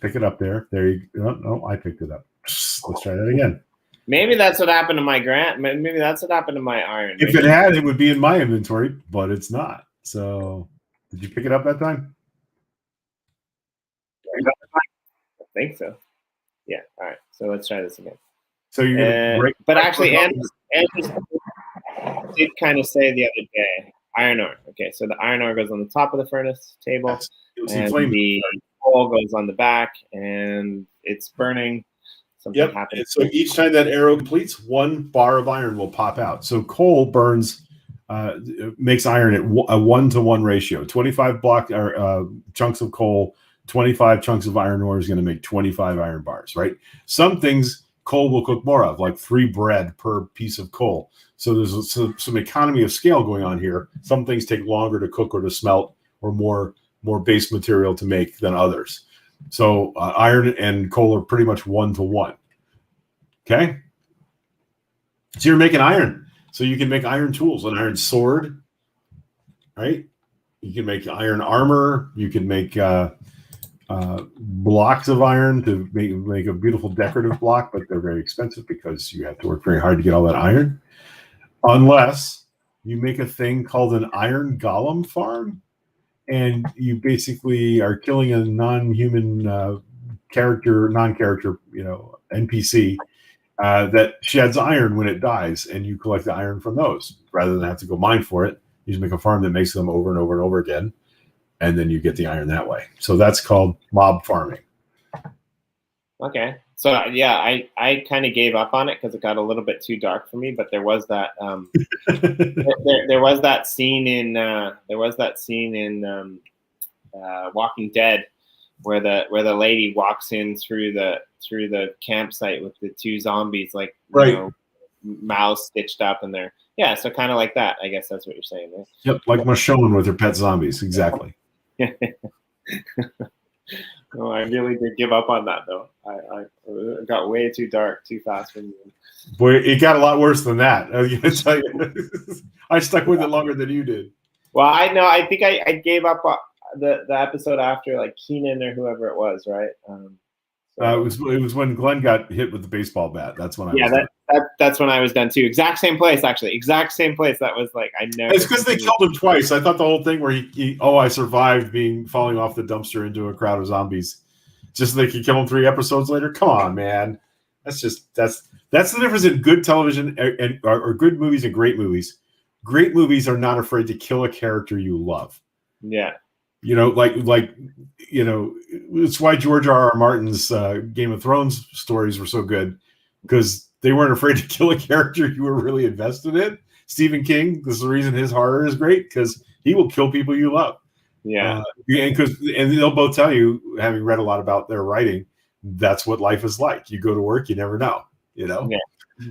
pick it up there. There you go. No, I picked it up. Let's try that again. Maybe that's what happened to my grant. Maybe that's what happened to my iron. If it had, it would be in my inventory, but it's not. So, did you pick it up that time? I think so. Yeah. All right. So let's try this again. So you're gonna break. But actually, Andrew did kind of say the other day, iron ore. Okay, so the iron ore goes on the top of the furnace table, and the coal goes on the back, and it's burning. Something happens. So each time that arrow completes, 1 bar of iron will pop out. So coal burns, makes iron at a 1-to-1 ratio. 25 chunks of coal, 25 chunks of iron ore is going to make 25 iron bars, right? Some things coal will cook more of, like 3 bread per piece of coal. So there's some economy of scale going on here. Some things take longer to cook or to smelt, or more base material to make than others. So iron and coal are pretty much 1-to-1. Okay. So you're making iron. So you can make iron tools, an iron sword, right? You can make iron armor. You can make blocks of iron to make a beautiful decorative block, but they're very expensive because you have to work very hard to get all that iron. Unless you make a thing called an iron golem farm, and you basically are killing a non-human non-character, NPC that sheds iron when it dies, and you collect the iron from those rather than have to go mine for it. You just make a farm that makes them over and over and over again, and then you get the iron that way. So that's called mob farming. Okay. So yeah, I kind of gave up on it because it got a little bit too dark for me. But there was that there was that scene in Walking Dead where the lady walks in through the campsite with the 2 zombies, like mouths stitched up, and they're so kind of like that. I guess that's what you're saying there. Yep, like Michonne with her pet zombies, exactly. No, I really did give up on that though. I got way too dark too fast for me. Boy, it got a lot worse than that. I was going to tell you. I stuck with it longer than you did. Well, I know. I think I gave up the episode after, like, Keenan or whoever it was, right? It was when Glenn got hit with the baseball bat. That's when I was done. That's when I was done too. Exact same place, actually. Exact same place. That was like I never. It's because they killed him twice. I thought the whole thing where I survived falling off the dumpster into a crowd of zombies, just so they could kill him 3 episodes later. Come on, man. That's the difference in good television or good movies and great movies. Great movies are not afraid to kill a character you love. Yeah. It's why George R.R. Martin's Game of Thrones stories were so good, because they weren't afraid to kill a character you were really invested in. Stephen King, this is the reason his horror is great, because he will kill people you love. Yeah. And they'll both tell you, having read a lot about their writing, that's what life is like. You go to work, you never know, Yeah.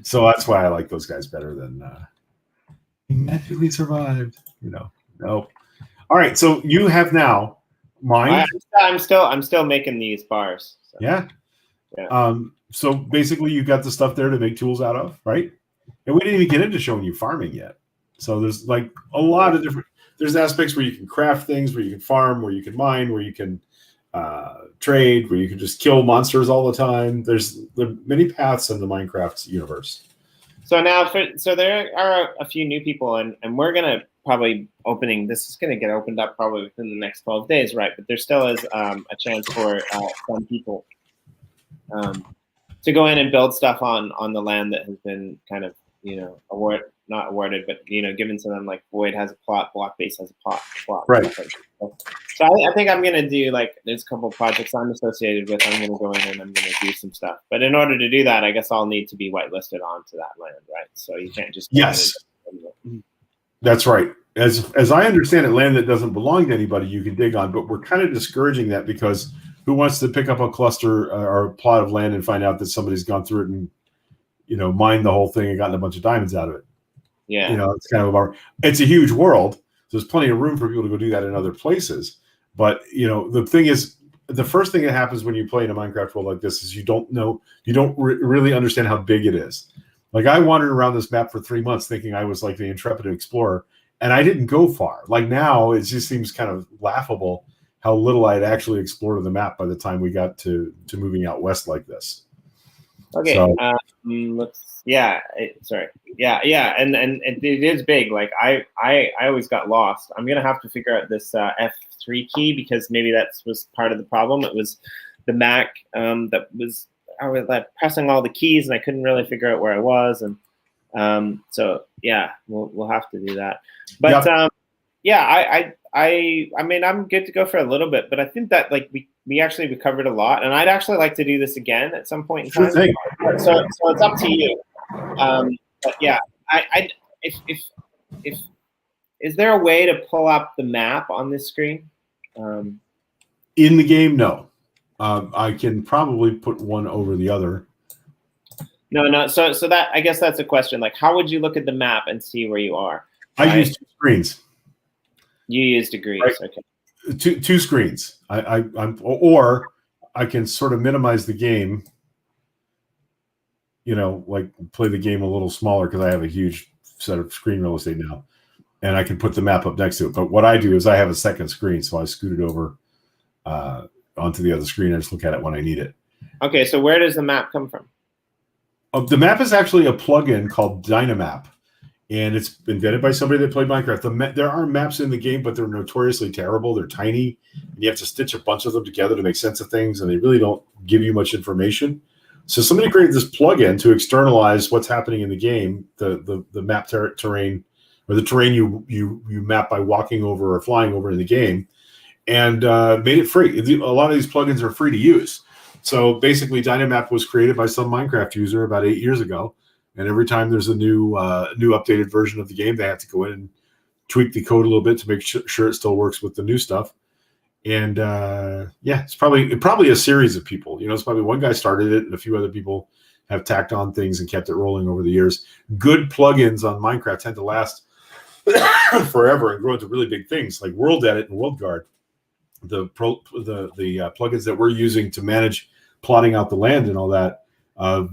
So that's why I like those guys better than he magically survived, Nope. All right, so you have now mined. I'm still making these bars. So. Yeah. So basically, you got the stuff there to make tools out of, right? And we didn't even get into showing you farming yet. So there's like a lot of different. There's aspects where you can craft things, where you can farm, where you can mine, where you can trade, where you can just kill monsters all the time. There are many paths in the Minecraft universe. So there are a few new people, and we're gonna probably this is gonna get opened up probably within the next 12 days, right? But there still is a chance for some people to go in and build stuff on the land that has been kind of not awarded, but given to them. Like Void has a plot, Blockbase has a plot. Right. So I think I'm gonna do there's a couple of projects I'm associated with. I'm gonna go in and I'm gonna do some stuff. But in order to do that, I guess I'll need to be whitelisted onto that land, right? So you can't just That's right. As I understand it, land that doesn't belong to anybody you can dig on, but we're kind of discouraging that because who wants to pick up a cluster or a plot of land and find out that somebody's gone through it and mined the whole thing and gotten a bunch of diamonds out of it? Yeah. It's kind of it's a huge world. So there's plenty of room for people to go do that in other places. But the thing is, the first thing that happens when you play in a Minecraft world like this is you don't really understand how big it is. Like I wandered around this map for 3 months thinking I was like the intrepid explorer, and I didn't go far. Like now, it just seems kind of laughable how little I had actually explored the map by the time we got to moving out west like this. Okay. So, and it is big. Like I always got lost. I'm gonna have to figure out this F3 key because maybe that was part of the problem. It was the Mac that was I was pressing all the keys and I couldn't really figure out where I was, and so yeah, we'll have to do that. But I mean I'm good to go for a little bit, but I think that we actually covered a lot, and I'd actually like to do this again at some point in time. Sure. So it's up to you. But yeah, if is there a way to pull up the map on this screen? In the game, no. I can probably put one over the other. No. So that I guess that's a question. Like, how would you look at the map and see where you are? I use 2 screens. You use degrees, right. Okay. Two screens. Or I can sort of minimize the game. Like play the game a little smaller because I have a huge set of screen real estate now, and I can put the map up next to it. But what I do is I have a second screen, so I scoot it over onto the other screen. I just look at it when I need it. Okay, so where does the map come from? The map is actually a plugin called Dynamap, and it's invented by somebody that played Minecraft. There are maps in the game, but they're notoriously terrible. They're tiny, and you have to stitch a bunch of them together to make sense of things, and they really don't give you much information. So somebody created this plugin to externalize what's happening in the game, the map terrain, or the terrain you map by walking over or flying over in the game, and made it free. A lot of these plugins are free to use. So basically, Dynamap was created by some Minecraft user about 8 years ago, and every time there's a new updated version of the game, they have to go in and tweak the code a little bit to make sure it still works with the new stuff. And it's probably a series of people. It's probably one guy started it, and a few other people have tacked on things and kept it rolling over the years. Good plugins on Minecraft tend to last forever and grow into really big things, like World Edit and World Guard. The plugins that we're using to manage plotting out the land and all that,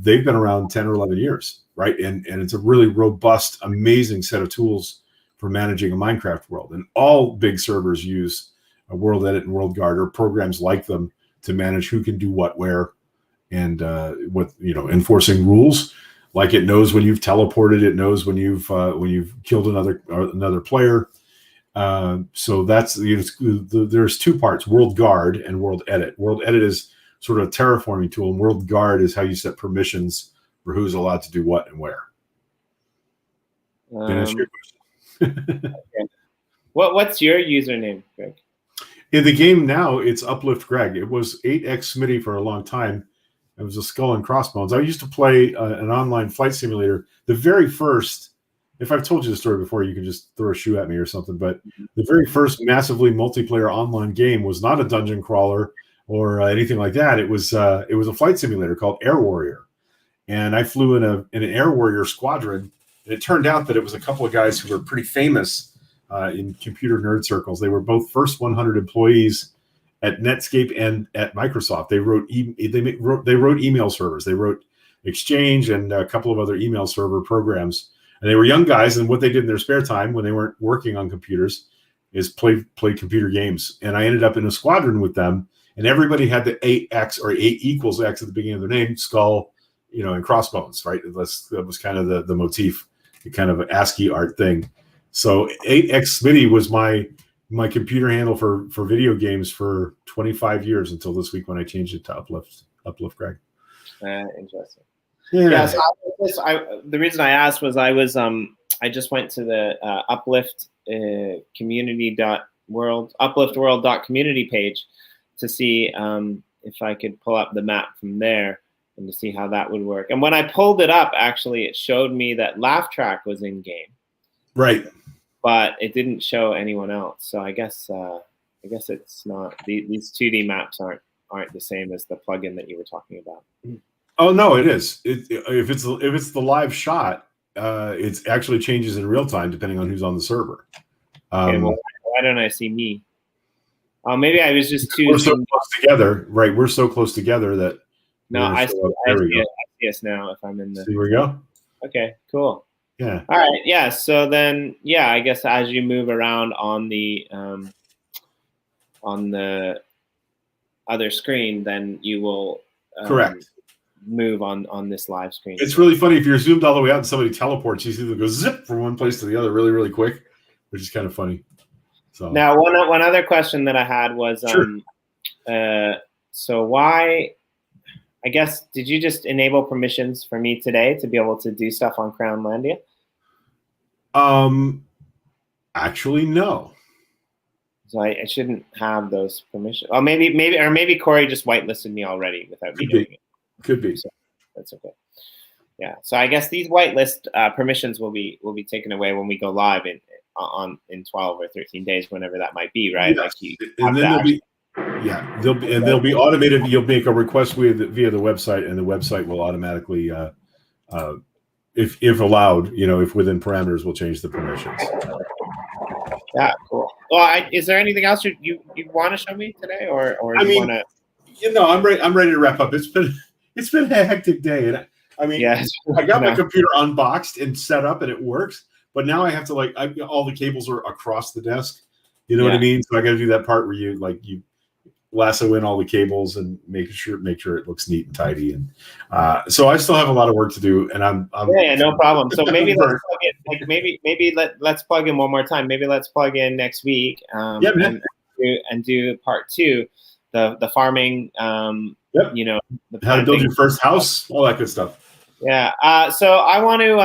they've been around 10 or 11 years, right? And it's a really robust, amazing set of tools for managing a Minecraft world. And all big servers use a World Edit and World Guard or programs like them to manage who can do what where, and enforcing rules. Like it knows when you've teleported, it knows when you've killed another player. So that's there's 2 parts: World Guard and World Edit. World Edit is sort of a terraforming tool, and World Guard is how you set permissions for who's allowed to do what and where. Finish your question. Okay. What's your username, Greg? In the game now, it's Uplift Greg. It was 8x Smitty for a long time. It was a skull and crossbones. I used to play an online flight simulator. The very first, if I've told you the story before, you can just throw a shoe at me or something. But the very first massively multiplayer online game was not a dungeon crawler or anything like that. It was a flight simulator called Air Warrior, and I flew in an Air Warrior squadron. And it turned out that it was a couple of guys who were pretty famous in computer nerd circles. They were both first 100 employees at Netscape and at Microsoft. They wrote email servers. They wrote Exchange and a couple of other email server programs. And they were young guys, and what they did in their spare time when they weren't working on computers is play computer games. And I ended up in a squadron with them, and everybody had the 8x or 8 equals x at the beginning of their name: skull, and Crossbones, right? That was kind of the motif, the kind of ASCII art thing. So 8x Smitty was my computer handle for video games for 25 years until this week when I changed it to Uplift Greg. Interesting. Yeah. So the reason I asked was I just went to the Uplift upliftworld.community page to see if I could pull up the map from there and to see how that would work. And when I pulled it up, actually, it showed me that Laugh Track was in game. Right. But it didn't show anyone else. So I guess it's not, these 2D maps aren't the same as the plugin that you were talking about. Oh no, it is. If it's the live shot, it actually changes in real time depending on who's on the server. Okay, well, why don't I see me? Maybe I was just too. We're so close together, right? We're so close together that. No, I see us now. If I'm in the. Here we go. Okay, cool. Yeah. All right. Yeah. So then, yeah, I guess as you move around on the other screen, then you will correct move on this live screen. It's really funny if you're zoomed all the way out and somebody teleports, you see them go zip from one place to the other really, really quick, which is kind of funny. So now, one other question that I had was, sure. So why? I guess, did you just enable permissions for me today to be able to do stuff on Crownlandia? Actually, no. So I shouldn't have those permissions. Oh, maybe Corey just whitelisted me already without me doing it. Could be. So that's okay. Yeah. So I guess these whitelist permissions will be taken away when we go live in 12 or 13 days, whenever that might be, right? Yes. Like and then they'll be automated. You'll make a request via the website, and the website will automatically, if allowed, if within parameters, will change the permissions. Yeah, cool. Well, is there anything else you want to show me today, or you want to? I'm ready to wrap up. It's been a hectic day, and yes. I got my computer unboxed and set up, and it works. But now I have to all the cables are across the desk. You know what I mean? So I got to do that part where you lasso in all the cables and make sure it looks neat and tidy. And so I still have a lot of work to do. And I'm no problem. So maybe let's plug in, let's plug in one more time. Maybe let's plug in next week. And do part 2, the farming. Yep. How to build your first house, all that good stuff. Yeah. So I want to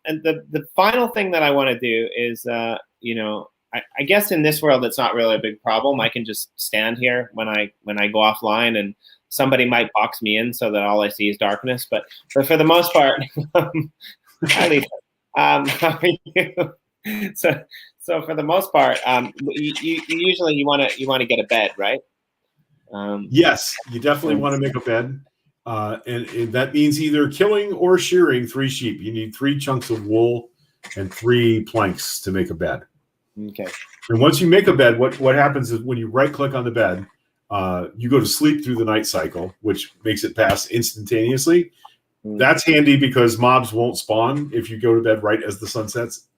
and the final thing that I want to do is I guess in this world it's not really a big problem. I can just stand here when I go offline, and somebody might box me in so that all I see is darkness. But for the most part, hi Lisa. How are you? So for the most part, you usually want to get a bed, right? Yes, you definitely want to make a bed, and that means either killing or shearing 3 sheep. You need 3 chunks of wool and 3 planks to make a bed. Okay. And once you make a bed, what happens is when you right-click on the bed, you go to sleep through the night cycle, which makes it pass instantaneously. That's handy because mobs won't spawn if you go to bed right as the sun sets.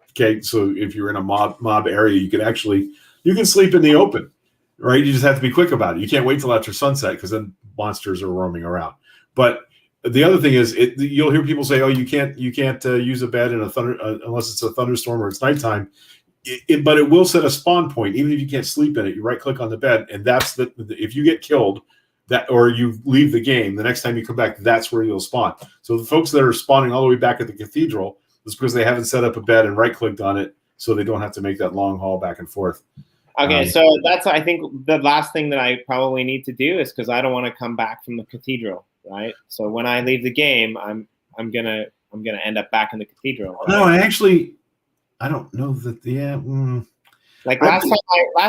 Okay, so if you're in a mob area, you can sleep in the open, right? You just have to be quick about it. You can't wait till after sunset because then monsters are roaming around. But the other thing is, you'll hear people say, "Oh, you can't use a bed in unless it's a thunderstorm or it's nighttime." But it will set a spawn point, even if you can't sleep in it. You right-click on the bed, and that's if you get killed, or you leave the game, the next time you come back, that's where you'll spawn. So the folks that are spawning all the way back at the cathedral is because they haven't set up a bed and right-clicked on it, so they don't have to make that long haul back and forth. Okay, so that's, I think, the last thing that I probably need to do is because I don't want to come back from the cathedral, right? So when I leave the game, I'm gonna end up back in the cathedral. Right? No, I don't know that. Yeah. Like last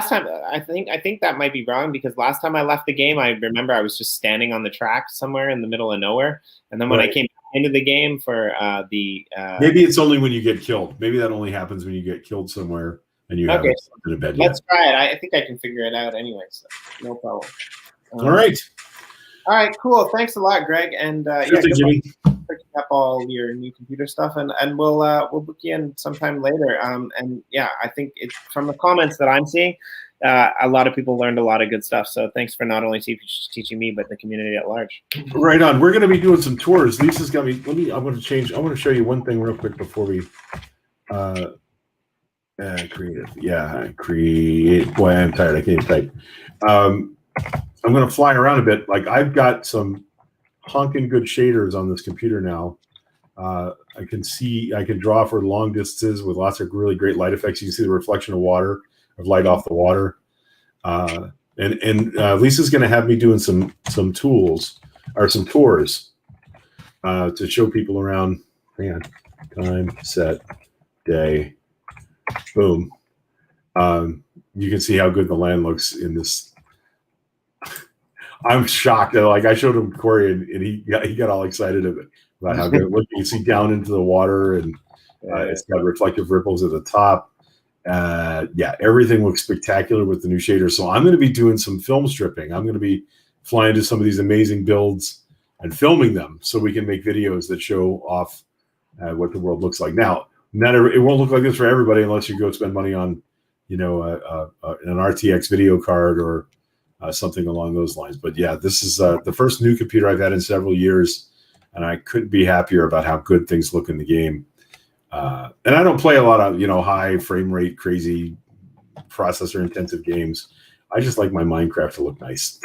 time, I think that might be wrong because last time I left the game, I remember I was just standing on the track somewhere in the middle of nowhere, and then when I came into the game for maybe it's only when you get killed. Maybe that only happens when you get killed somewhere and you haven't in a bed yet. Let's try it. I think I can figure it out anyway, so no problem. All right, cool. Thanks a lot, Greg, and Jimmy. Picking up all your new computer stuff, and we'll book you in sometime later. And yeah, I think from the comments that I'm seeing, a lot of people learned a lot of good stuff. So thanks for not only teaching me, but the community at large. Right on. We're going to be doing some tours. Lisa's got me. I want to show you one thing real quick before we creative. Yeah, create. Boy, I'm tired. I can't type. I'm going to fly around a bit. Like I've got some honking good shaders on this computer now. I can draw for long distances with lots of really great light effects. You can see the reflection of water, of light off the water. And Lisa's going to have me doing some tools or some tours to show people around. Hang on. Time, set, day, boom. You can see how good the land looks in this. I'm shocked. Like I showed him Corey, and he got all excited about how good it looked. You can see down into the water, and it's got reflective ripples at the top. Yeah, everything looks spectacular with the new shaders. So I'm going to be doing some film stripping. I'm going to be flying to some of these amazing builds and filming them so we can make videos that show off what the world looks like. Now, it won't look like this for everybody unless you go spend money on, an RTX video card or something along those lines. But yeah, this is the first new computer I've had in several years, and I couldn't be happier about how good things look in the game. And I don't play a lot of, high frame rate, crazy processor intensive games. I just like my Minecraft to look nice.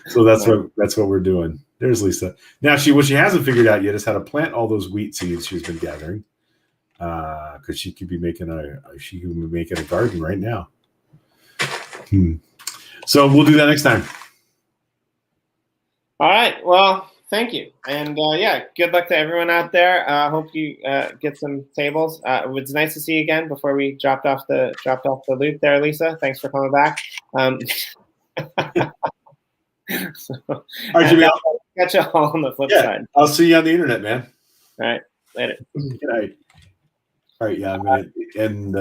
So that's what we're doing. There's Lisa. Now what she hasn't figured out yet is how to plant all those wheat seeds she's been gathering. Because she could be making a garden right now. So we'll do that next time. All right. Well, thank you. And good luck to everyone out there. Hope you get some tables. It was nice to see you again before we dropped off the loop there, Lisa. Thanks for coming back. So, all right, Jimmy. I'll catch you all on the flip side. I'll see you on the internet, man. All right. Later. Good night. All right. Yeah, I'm going to end.